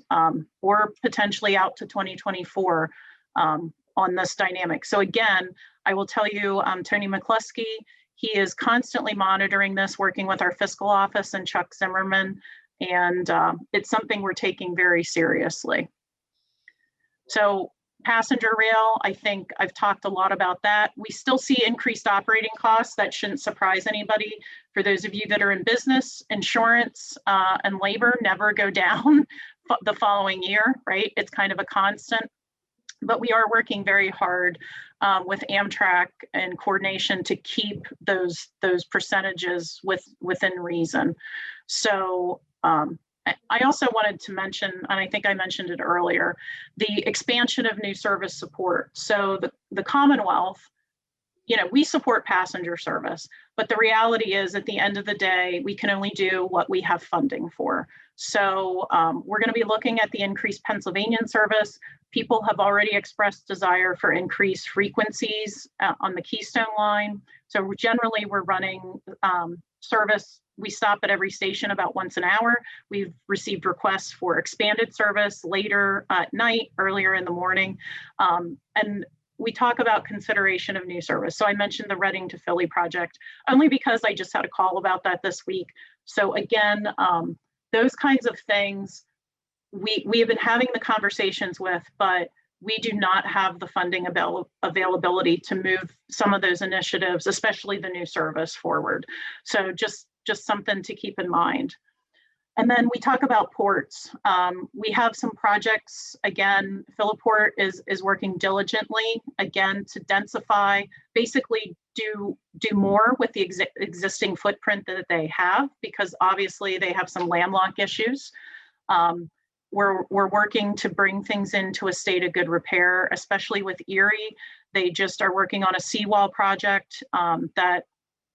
or potentially out to 2024 on this dynamic. So again, I will tell you, Tony McCluskey, he is constantly monitoring this, working with our fiscal office and Chuck Zimmerman, and it's something we're taking very seriously. So passenger rail, I think I've talked a lot about that. We still see increased operating costs. That shouldn't surprise anybody. For those of you that are in business, insurance and labor never go down the following year, right? It's kind of a constant. But we are working very hard with Amtrak and coordination to keep those percentages within reason. So I also wanted to mention, and I think I mentioned it earlier, the expansion of new service support. So the Commonwealth, you know, we support passenger service, but the reality is at the end of the day, we can only do what we have funding for. So we're going to be looking at the increased Pennsylvania service. People have already expressed desire for increased frequencies on the Keystone line. So generally we're running service. We stop at every station about once an hour. We've received requests for expanded service later at night, earlier in the morning. And we talk about consideration of new service. So I mentioned the Reading to Philly project, only because I just had a call about that this week. So again, those kinds of things we have been having the conversations with, but we do not have the funding availability to move some of those initiatives, especially the new service, forward. So just something to keep in mind. And then we talk about ports. We have some projects. Again, Philiport is working diligently, again, to densify, basically do more with the existing footprint that they have, because obviously they have some landlocked issues. We're working to bring things into a state of good repair, especially with Erie. They just are working on a seawall project that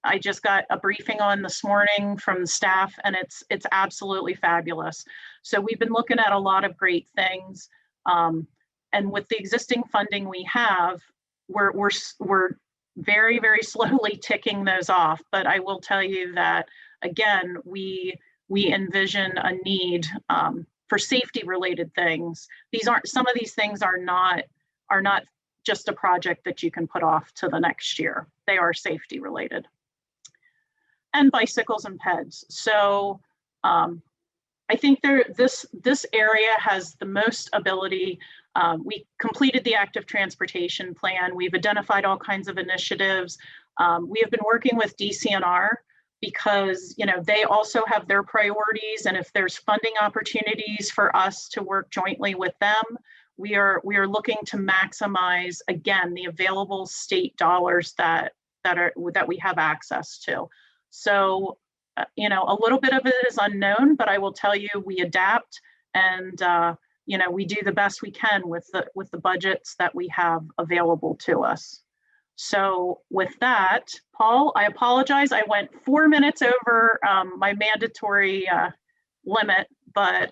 I just got a briefing on this morning from the staff, and it's absolutely fabulous. So we've been looking at a lot of great things, and with the existing funding we have, we're very, very slowly ticking those off. But I will tell you that again, we envision a need for safety-related things. Some of these things are not just a project that you can put off to the next year. They are safety-related. And bicycles and peds. So I think this area has the most ability. We completed the active transportation plan. We've identified all kinds of initiatives. We have been working with DCNR because they also have their priorities, and if there's funding opportunities for us to work jointly with them, we are looking to maximize, again, the available state dollars that we have access to. So, a little bit of it is unknown, but I will tell you, we adapt, and we do the best we can with the budgets that we have available to us. So with that, Paul, I apologize. I went 4 minutes over my mandatory limit, but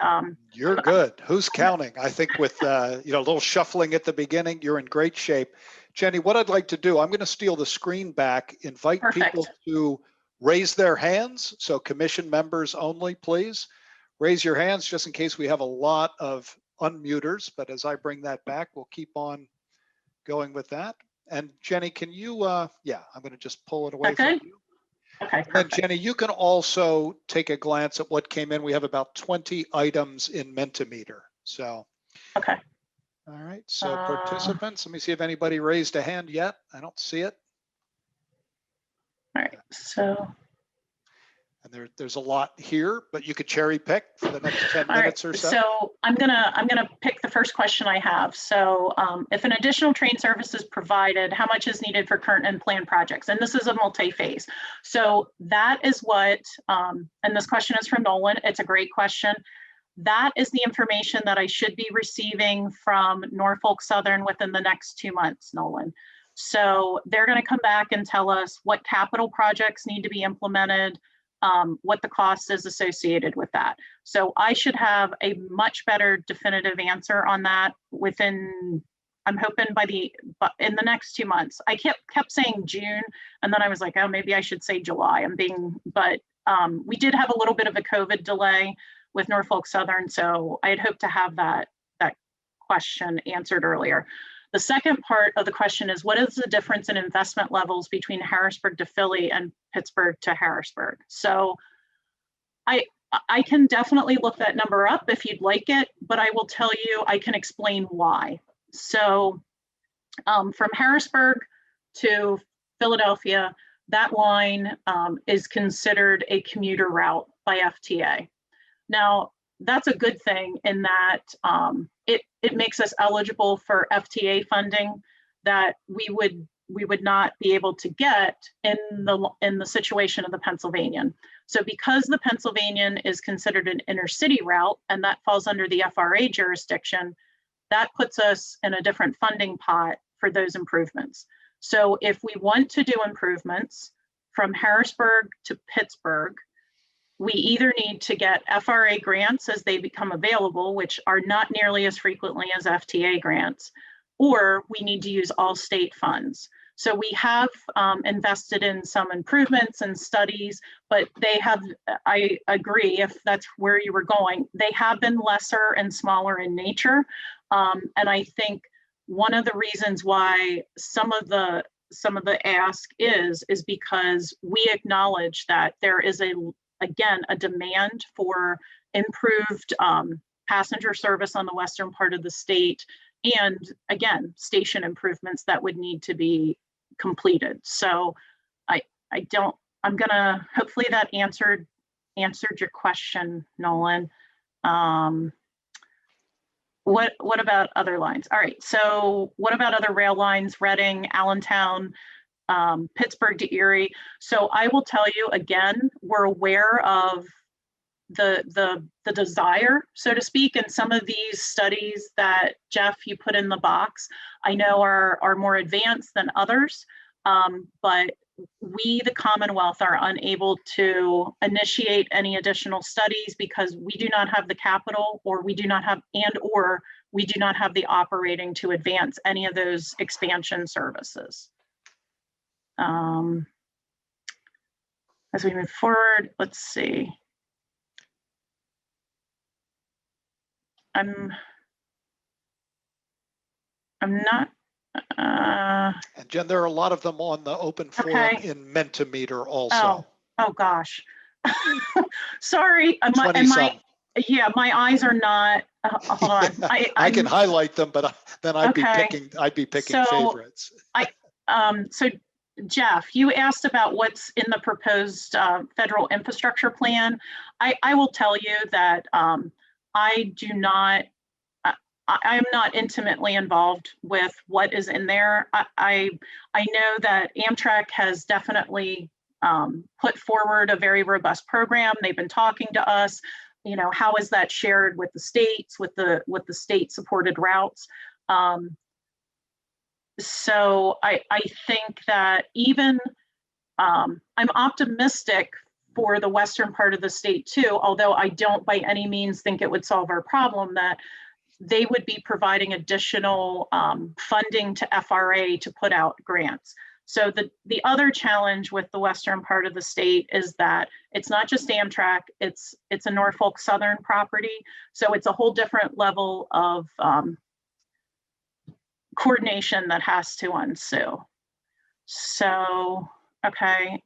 You're good. Who's counting? I think with a little shuffling at the beginning, you're in great shape. Jenny, what I'd like to do, I'm going to steal the screen back, invite people to raise their hands. So commission members only, please. Raise your hands just in case we have a lot of unmuters, but as I bring that back, we'll keep on going with that. And Jenny, can you, yeah, I'm going to just pull it away from you. Okay. And Jenny, you can also take a glance at what came in. We have about 20 items in Mentimeter. So, okay. All right. So participants, let me see if anybody raised a hand yet. I don't see it. All right. So. And there's a lot here, but you could cherry pick for the next 10 minutes or so. So I'm gonna pick the first question I have. So if an additional train service is provided, how much is needed for current and planned projects? And this is a multi-phase. So that is what, and this question is from Nolan. It's a great question. That is the information that I should be receiving from Norfolk Southern within the next 2 months, Nolan. So they're gonna come back and tell us what capital projects need to be implemented, what the cost is associated with that. So I should have a much better definitive answer on that within, I'm hoping in the next 2 months. I kept saying June, and then I was like, oh, maybe I should say July. But we did have a little bit of a COVID delay with Norfolk Southern, so I had hoped to have that question answered earlier. The second part of the question is, what is the difference in investment levels between Harrisburg to Philly and Pittsburgh to Harrisburg? So I can definitely look that number up if you'd like it, but I will tell you, I can explain why. So from Harrisburg to Philadelphia, that line is considered a commuter route by FTA. Now, that's a good thing in that it makes us eligible for FTA funding that we would not be able to get in the situation of the Pennsylvanian. So because the Pennsylvanian is considered an intercity route and that falls under the FRA jurisdiction, that puts us in a different funding pot for those improvements. So if we want to do improvements from Harrisburg to Pittsburgh, we either need to get FRA grants as they become available, which are not nearly as frequently as FTA grants, or we need to use all state funds. So we have invested in some improvements and studies, but they have, I agree, if that's where you were going, they have been lesser and smaller in nature. And I think one of the reasons why some of the ask is because we acknowledge that there is again, a demand for improved passenger service on the western part of the state, and again, station improvements that would need to be completed. So I'm gonna, hopefully that answered your question, Nolan. What about other lines? All right, so what about other rail lines, Reading, Allentown, Pittsburgh to Erie? So I will tell you again, we're aware of the desire, so to speak, and some of these studies that Jeff, you put in the box, I know are more advanced than others, but we, the Commonwealth, are unable to initiate any additional studies because we do not have the capital, or we do not have the operating to advance any of those expansion services. As we move forward, let's see. I'm not. And Jen, there are a lot of them on the open forum in Mentimeter also. Oh gosh. Sorry. Yeah, my eyes are not. Hold on. I can highlight them, but then I'd be picking favorites. So Jeff, you asked about what's in the proposed federal infrastructure plan. I will tell you that I'm not intimately involved with what is in there. I know that Amtrak has definitely put forward a very robust program. They've been talking to us. You know, how is that shared with the states, with the state supported routes? So I think that even I'm optimistic for the western part of the state too, although I don't by any means think it would solve our problem, that they would be providing additional funding to FRA to put out grants. So the other challenge with the western part of the state is that it's not just Amtrak, it's a Norfolk Southern property. So it's a whole different level of coordination that has to ensue. So, okay.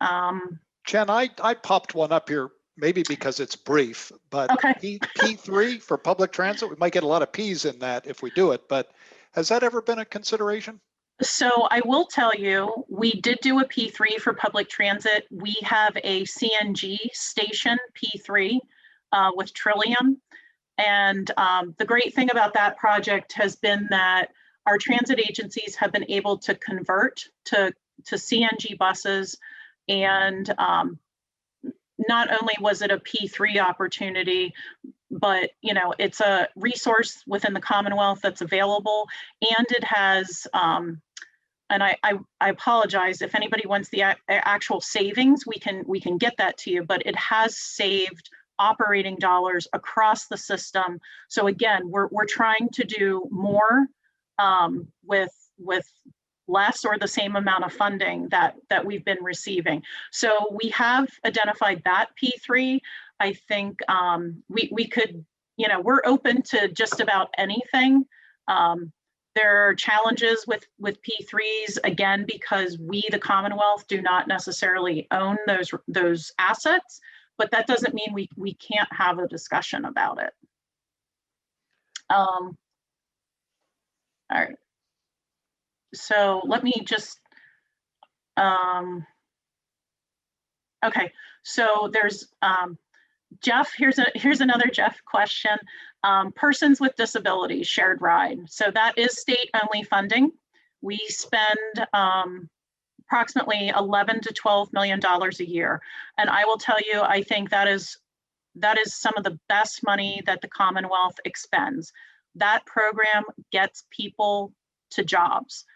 Jen, I popped one up here, maybe because it's brief, but okay. P3 for public transit, we might get a lot of Ps in that if we do it, but has that ever been a consideration? So I will tell you, we did do a P3 for public transit. We have a CNG station P3 with Trillium. And the great thing about that project has been that our transit agencies have been able to convert to CNG buses. And not only was it a P3 opportunity, but you know, it's a resource within the Commonwealth that's available, and it has, and I apologize if anybody wants the actual savings, we can get that to you, but it has saved operating dollars across the system. So again, we're trying to do more with less or the same amount of funding that we've been receiving. So we have identified that P3. I think we could, you know, we're open to just about anything. There are challenges with P3s, again, because we, the Commonwealth, do not necessarily own those assets, but that doesn't mean we can't have a discussion about it. All right. So let me just, okay, so there's Jeff, here's another Jeff question. Persons with disabilities, shared ride. So that is state only funding. We spend approximately $11 to $12 million a year. And I will tell you, I think that is some of the best money that the Commonwealth expends. That program gets people to jobs.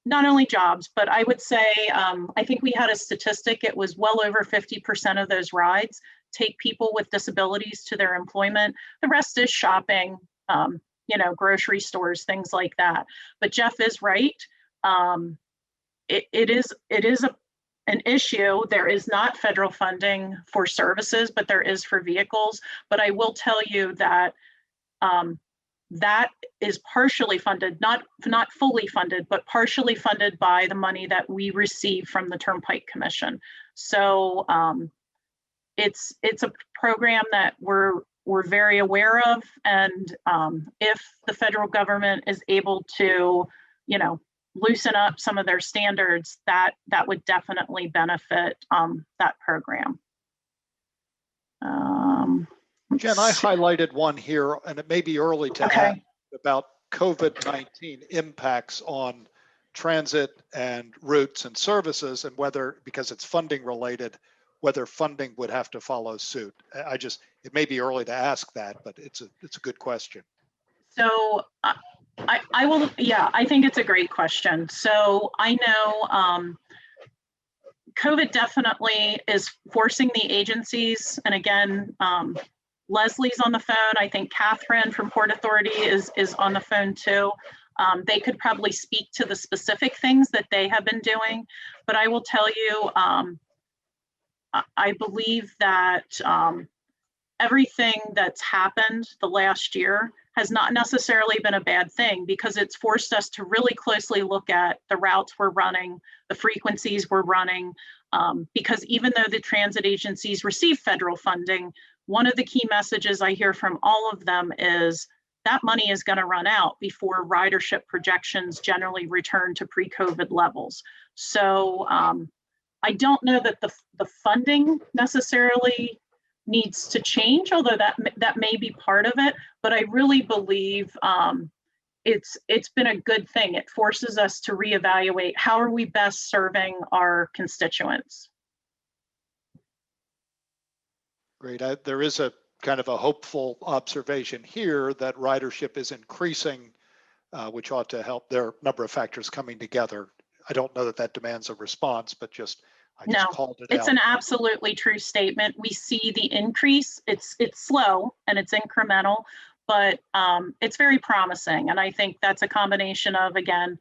Not only jobs, but I would say, I think we had a statistic, it was well over 50% of those rides take people with disabilities to their employment. The rest is shopping, you know, grocery stores, things like that. But Jeff is right. It is an issue. There is not federal funding for services, but there is for vehicles. But I will tell you that that is partially funded, not fully funded, but partially funded by the money that we receive from the Turnpike Commission. So it's a program that we're very aware of, and if the federal government is able to, you know, loosen up some of their standards, that would definitely benefit that program. Jen, I highlighted one here, and it may be early to add about COVID-19 impacts on transit and routes and services, and whether, because it's funding related, whether funding would have to follow suit. It may be early to ask that, but it's a good question. So I will, yeah, I think it's a great question. So I know COVID definitely is forcing the agencies, and again, Leslie's on the phone. I think Catherine from Port Authority is on the phone too. They could probably speak to the specific things that they have been doing, but I will tell you, I believe that everything that's happened the last year has not necessarily been a bad thing, because it's forced us to really closely look at the routes we're running, the frequencies we're running, because even though the transit agencies receive federal funding, one of the key messages I hear from all of them is that money is going to run out before ridership projections generally return to pre-COVID levels. So I don't know that the funding necessarily needs to change, although that may be part of it, but I really believe it's been a good thing. It forces us to reevaluate how are we best serving our constituents. Great. There is a kind of a hopeful observation here that ridership is increasing which ought to help. There are a number of factors coming together. I don't know that that demands a response, but I just called it out. It's an absolutely true statement. We see the increase. It's slow and it's incremental, but it's very promising. And I think that's a combination of, again,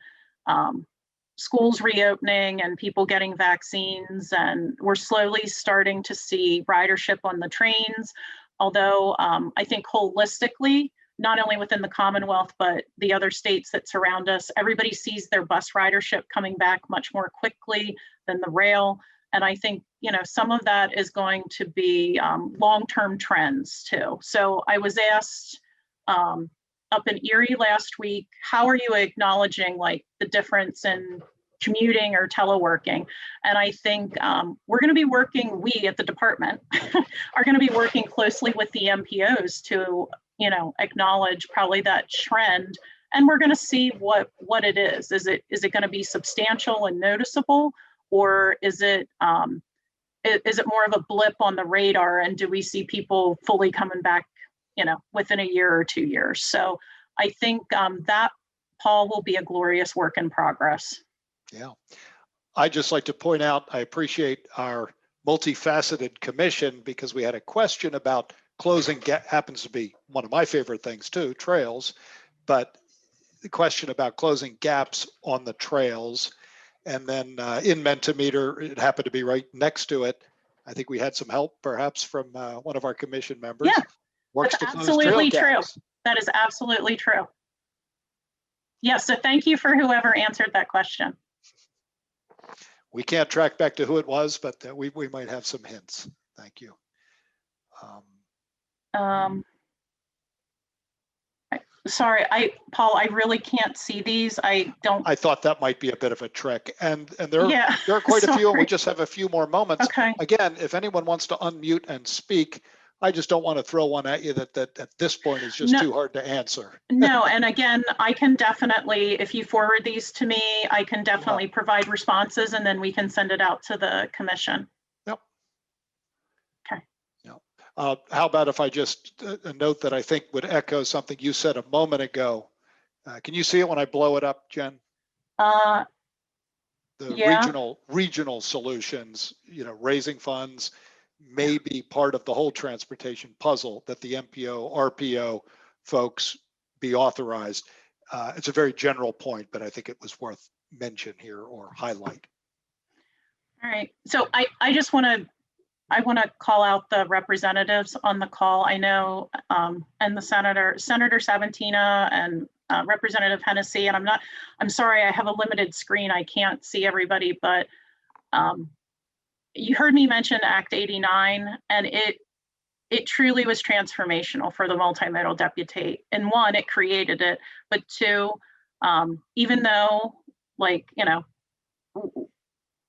schools reopening and people getting vaccines, and we're slowly starting to see ridership on the trains. Although I think holistically, not only within the Commonwealth, but the other states that surround us, everybody sees their bus ridership coming back much more quickly than the rail. And I think, some of that is going to be long-term trends too. So I was asked up in Erie last week, how are you acknowledging like the difference in commuting or teleworking? And I think we're going to be working, we at the department are going to be working closely with the MPOs to acknowledge probably that trend, and we're going to see what it is. Is it going to be substantial and noticeable, or is it more of a blip on the radar, and do we see people fully coming back within a year or 2 years? So I think that, Paul, will be a glorious work in progress. Yeah, I'd just like to point out, I appreciate our multifaceted commission, because we had a question about closing gap, happens to be one of my favorite things too, trails, but the question about closing gaps on the trails. And then in Mentimeter, it happened to be right next to it. I think we had some help perhaps from one of our commission members. Yeah, Works that's to close absolutely trail true. gaps. That is absolutely true. Yeah, so thank you for whoever answered that question. We can't track back to who it was, but we might have some hints. Thank you. Sorry, Paul, I really can't see these. I thought that might be a bit of a trick, and there are quite a few, and we just have a few more moments. Okay. Again, if anyone wants to unmute and speak, I just don't want to throw one at you that at this point is just too hard to answer. No, and again, I can definitely, if you forward these to me, I can definitely provide responses, and then we can send it out to the commission. Yep. Okay. Yep. How about if I just a note that I think would echo something you said a moment ago. Can you see it when I blow it up, Jen? Yeah. Regional solutions, raising funds may be part of the whole transportation puzzle, that the MPO, RPO folks be authorized. It's a very general point, but I think it was worth mention here or highlight. All right. So I just want to call out the representatives on the call. I know, and the Senator Sabatino and Representative Hennessy, and I'm sorry, I have a limited screen. I can't see everybody, but you heard me mention Act 89, and it truly was transformational for the multimodal deputate. And one, it created it, but two, even though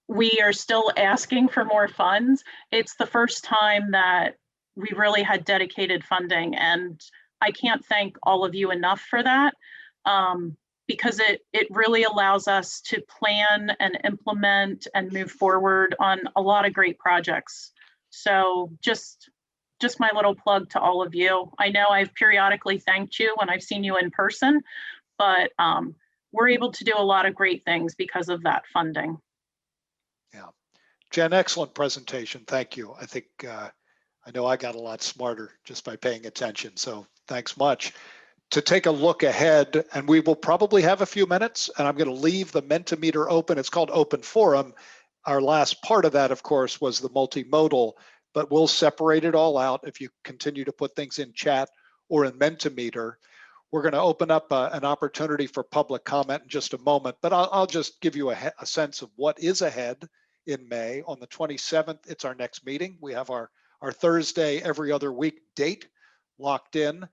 we are still asking for more funds, it's the first time that we really had dedicated funding. And I can't thank all of you enough for that, because it really allows us to plan and implement and move forward on a lot of great projects. So just my little plug to all of you. I know I've periodically thanked you when I've seen you in person, but we're able to do a lot of great things because of that funding. Yeah, Jen, excellent presentation. Thank you. I think I know I got a lot smarter just by paying attention. So thanks much. To take a look ahead, and we will probably have a few minutes, and I'm going to leave the Mentimeter open. It's called Open Forum. Our last part of that, of course, was the multimodal, but we'll separate it all out if you continue to put things in chat or in Mentimeter. We're going to open up an opportunity for public comment in just a moment, but I'll just give you a sense of what is ahead in May. On the 27th, it's our next meeting. We have our Thursday every other week date locked in.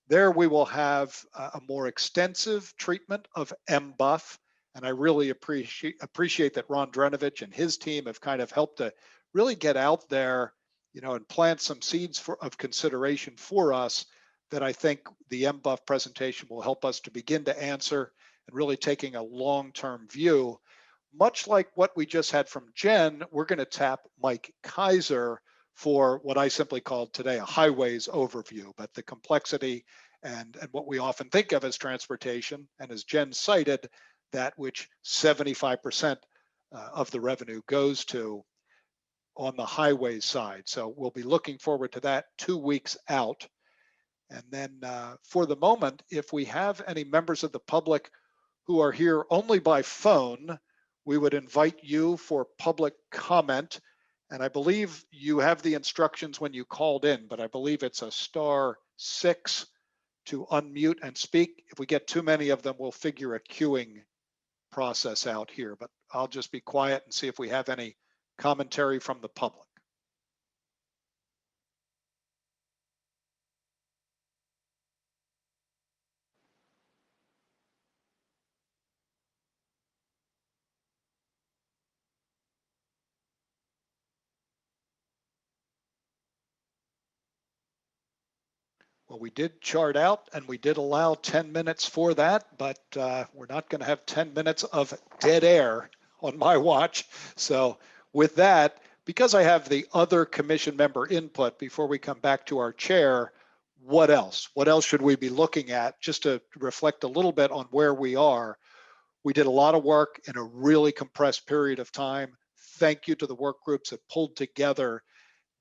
There we will have a more extensive treatment of MBUFF, and I really appreciate that Ron Drenovich and his team have kind of helped to really get out there, and plant some seeds of consideration for us that I think the MBUFF presentation will help us to begin to answer, and really taking a long-term view. Much like what we just had from Jen, we're going to tap Mike Kaiser for what I simply called today a highways overview, but the complexity and what we often think of as transportation. And as Jen cited, that which 75% of the revenue goes to on the highway side. So we'll be looking forward to that 2 weeks out. And then for the moment, if we have any members of the public who are here only by phone, we would invite you for public comment. And I believe you have the instructions when you called in, but I believe it's a *6 to unmute and speak. If we get too many of them, we'll figure a queuing process out here, but I'll just be quiet and see if we have any commentary from the public. Well, we did chart out and we did allow 10 minutes for that, but we're not going to have 10 minutes of dead air on my watch. So with that, because I have the other commission member input before we come back to our chair, what else? What else should we be looking at just to reflect a little bit on where we are? We did a lot of work in a really compressed period of time. Thank you to the work groups that pulled together.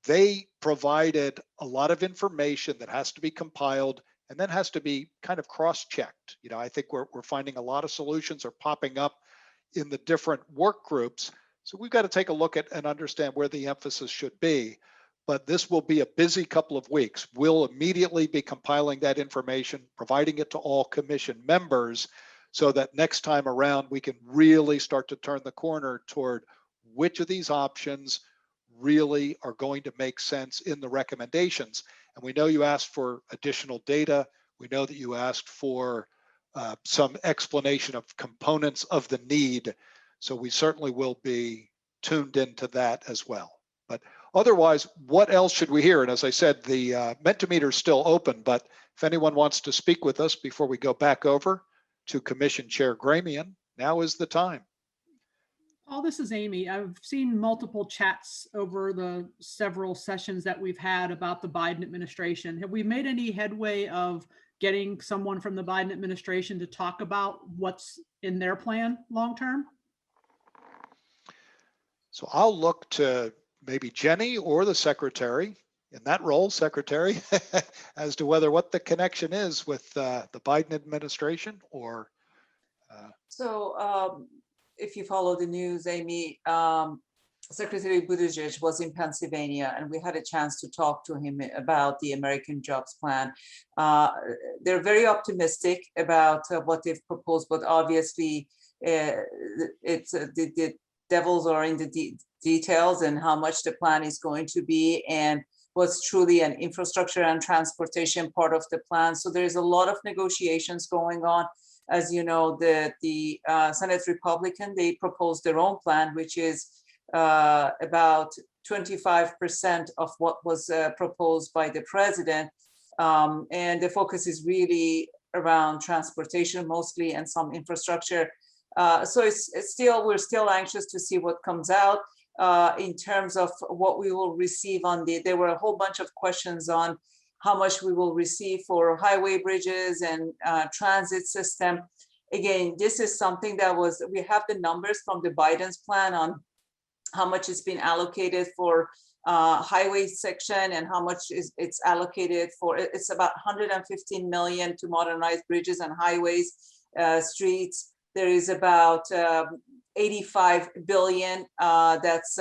They provided a lot of information that has to be compiled and then has to be kind of cross-checked. You know, I think we're finding a lot of solutions are popping up in the different work groups. So we've got to take a look at and understand where the emphasis should be. But this will be a busy couple of weeks. We'll immediately be compiling that information, providing it to all commission members so that next time around, we can really start to turn the corner toward which of these options really are going to make sense in the recommendations. And we know you asked for additional data. We know that you asked for some explanation of components of the need. So we certainly will be tuned into that as well. But otherwise, what else should we hear? And as I said, the Mentimeter is still open, but if anyone wants to speak with us before we go back over to Commission Chair Gramian, now is the time. Paul, this is Amy. I've seen multiple chats over the several sessions that we've had about the Biden administration. Have we made any headway of getting someone from the Biden administration to talk about what's in their plan long-term? So I'll look to maybe Jenny or the secretary in that role, secretary, as to whether what the connection is with the Biden administration or. So if you follow the news, Amy, Secretary Buttigieg was in Pennsylvania and we had a chance to talk to him about the American Jobs Plan. They're very optimistic about what they've proposed, but obviously the devils are in the details and how much the plan is going to be and what's truly an infrastructure and transportation part of the plan. So there's a lot of negotiations going on. As you know, the Senate Republican, they proposed their own plan, which is about 25% of what was proposed by the president. And the focus is really around transportation mostly and some infrastructure. So we're still anxious to see what comes out in terms of what we will receive on there were a whole bunch of questions on how much we will receive for highway bridges and transit system. Again, this is something that we have the numbers from the Biden's plan on how much has been allocated for highway section and how much it's allocated for. It's about 115 million to modernize bridges and highways, streets. There is about 85 billion that's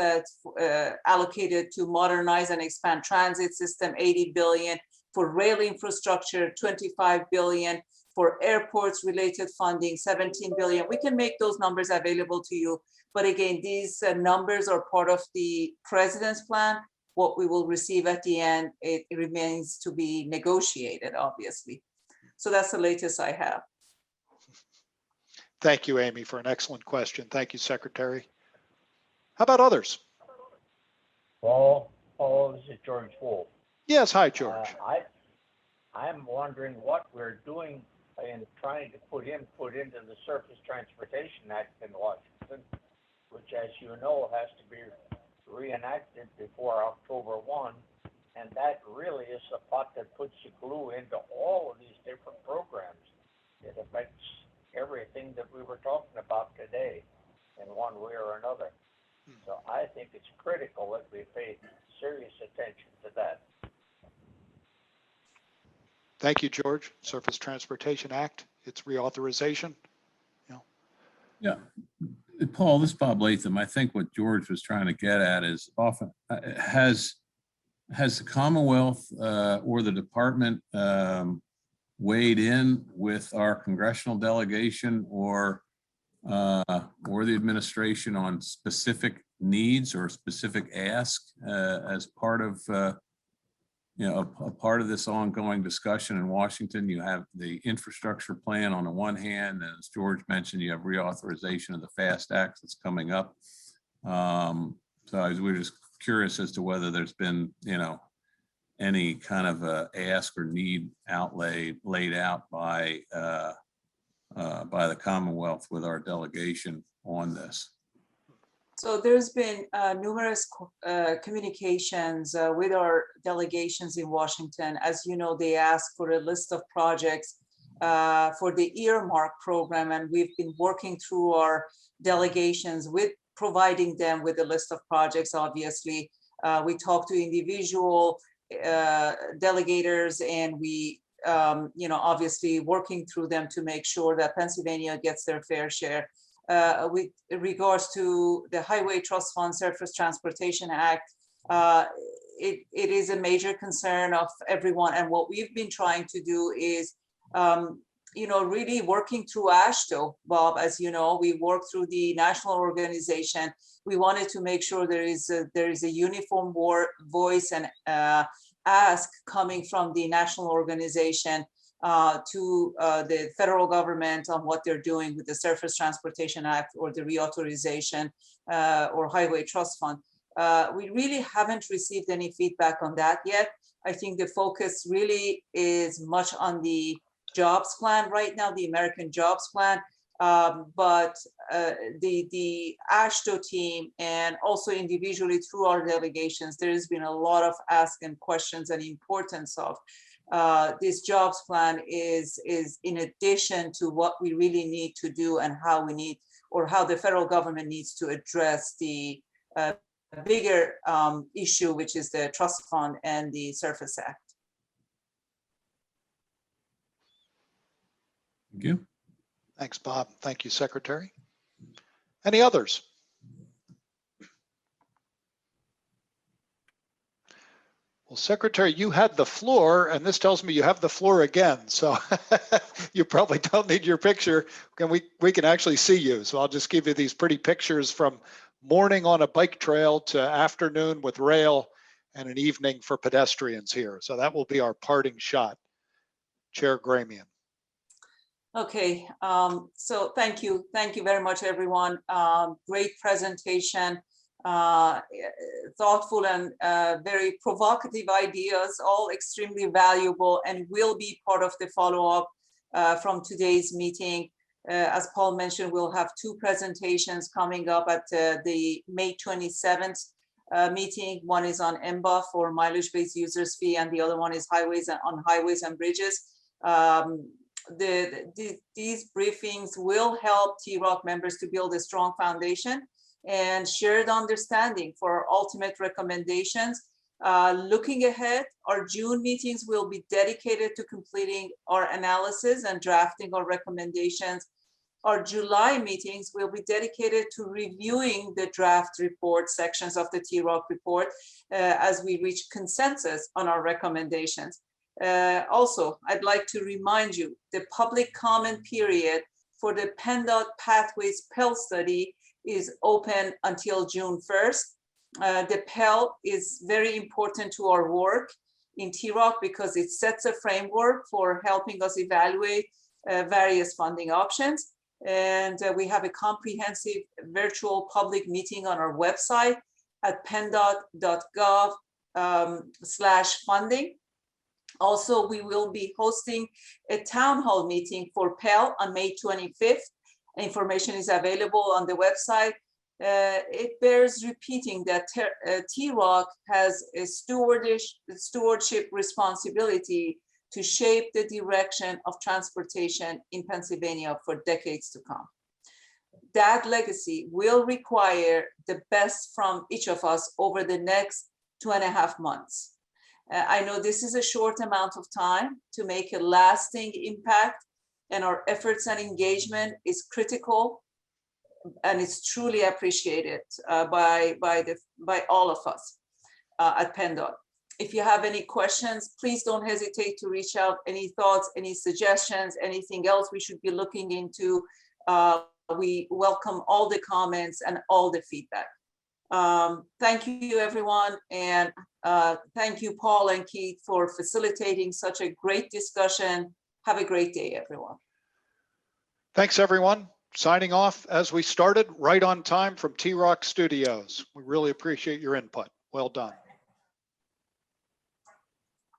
allocated to modernize and expand transit system, 80 billion for rail infrastructure, 25 billion for airports related funding, 17 billion. We can make those numbers available to you. But again, these numbers are part of the president's plan. What we will receive at the end, it remains to be negotiated, obviously. So that's the latest I have. Thank you, Amy, for an excellent question. Thank you, Secretary. How about others? Paul, this is George Wolf. Yes, hi, George. I'm wondering what we're doing in trying to put into the Surface Transportation Act in Washington, which, as you know, has to be reenacted before October 1. And that really is the pot that puts the glue into all of these different programs. It affects everything that we were talking about today in one way or another. So I think it's critical that we pay serious attention to that. Thank you, George. Surface Transportation Act, its reauthorization. Yeah. Paul, this is Bob Latham. I think what George was trying to get at is often has the Commonwealth or the department weighed in with our congressional delegation or the administration on specific needs or specific ask as part of a part of this ongoing discussion in Washington? You have the infrastructure plan on the one hand, and as George mentioned, you have reauthorization of the FAST Act that's coming up. So we're just curious as to whether there's been, any kind of a ask or need outlay laid out by the Commonwealth with our delegation on this. So there's been numerous communications with our delegations in Washington. As you know, they asked for a list of projects for the earmark program, and we've been working through our delegations with providing them with a list of projects. Obviously, we talk to individual delegators, and we, obviously working through them to make sure that Pennsylvania gets their fair share. With regards to the Highway Trust Fund Surface Transportation Act, it is a major concern of everyone. And what we've been trying to do is, really working through AASHTO, Bob. As you know, we work through the national organization. We wanted to make sure there is a uniform voice and ask coming from the national organization to the federal government on what they're doing with the Surface Transportation Act or the reauthorization or Highway Trust Fund. We really haven't received any feedback on that yet. I think the focus really is much on the jobs plan right now, the American Jobs Plan. But the AASHTO team and also individually through our delegations, there has been a lot of ask and questions and importance of this jobs plan is in addition to what we really need to do and how we need, or how the federal government needs to address the bigger issue, which is the trust fund and the Surface Act. Thank you. Thanks, Bob. Thank you, Secretary. Any others? Well, Secretary, you had the floor, and this tells me you have the floor again. So you probably don't need your picture. We can actually see you. So I'll just give you these pretty pictures from morning on a bike trail to afternoon with rail and an evening for pedestrians here. So that will be our parting shot. Chair Gramian. Okay, so thank you very much, everyone. Great presentation, thoughtful and very provocative ideas, all extremely valuable and will be part of the follow-up from today's meeting. As Paul mentioned, we'll have two presentations coming up at the May 27th meeting. One is on MBUFF or mileage-based users fee, and the other one is on highways and bridges. These briefings will help TROC members to build a strong foundation and shared understanding for our ultimate recommendations. Looking ahead, our June meetings will be dedicated to completing our analysis and drafting our recommendations. Our July meetings will be dedicated to reviewing the draft report sections of the TROC report as we reach consensus on our recommendations. Also, I'd like to remind you, the public comment period for the PennDOT Pathways Pell study is open until June 1st. The Pell is very important to our work in TROC because it sets a framework for helping us evaluate various funding options. And we have a comprehensive virtual public meeting on our website at penndot.gov/funding. Also, we will be hosting a town hall meeting for Pell on May 25th. Information is available on the website. it bears repeating that TROC has a stewardship responsibility to shape the direction of transportation in Pennsylvania for decades to come. That legacy will require the best from each of us over the next 2.5 months. I know this is a short amount of time to make a lasting impact, and our efforts and engagement is critical, and it's truly appreciated by all of us at PennDOT. If you have any questions, please don't hesitate to reach out. Any thoughts, any suggestions, anything else we should be looking into. We welcome all the comments and all the feedback. Thank you, everyone. And thank you, Paul and Keith, for facilitating such a great discussion. Have a great day, everyone. Thanks, everyone. Signing off as we started, right on time from TROC Studios. We really appreciate your input. Well done.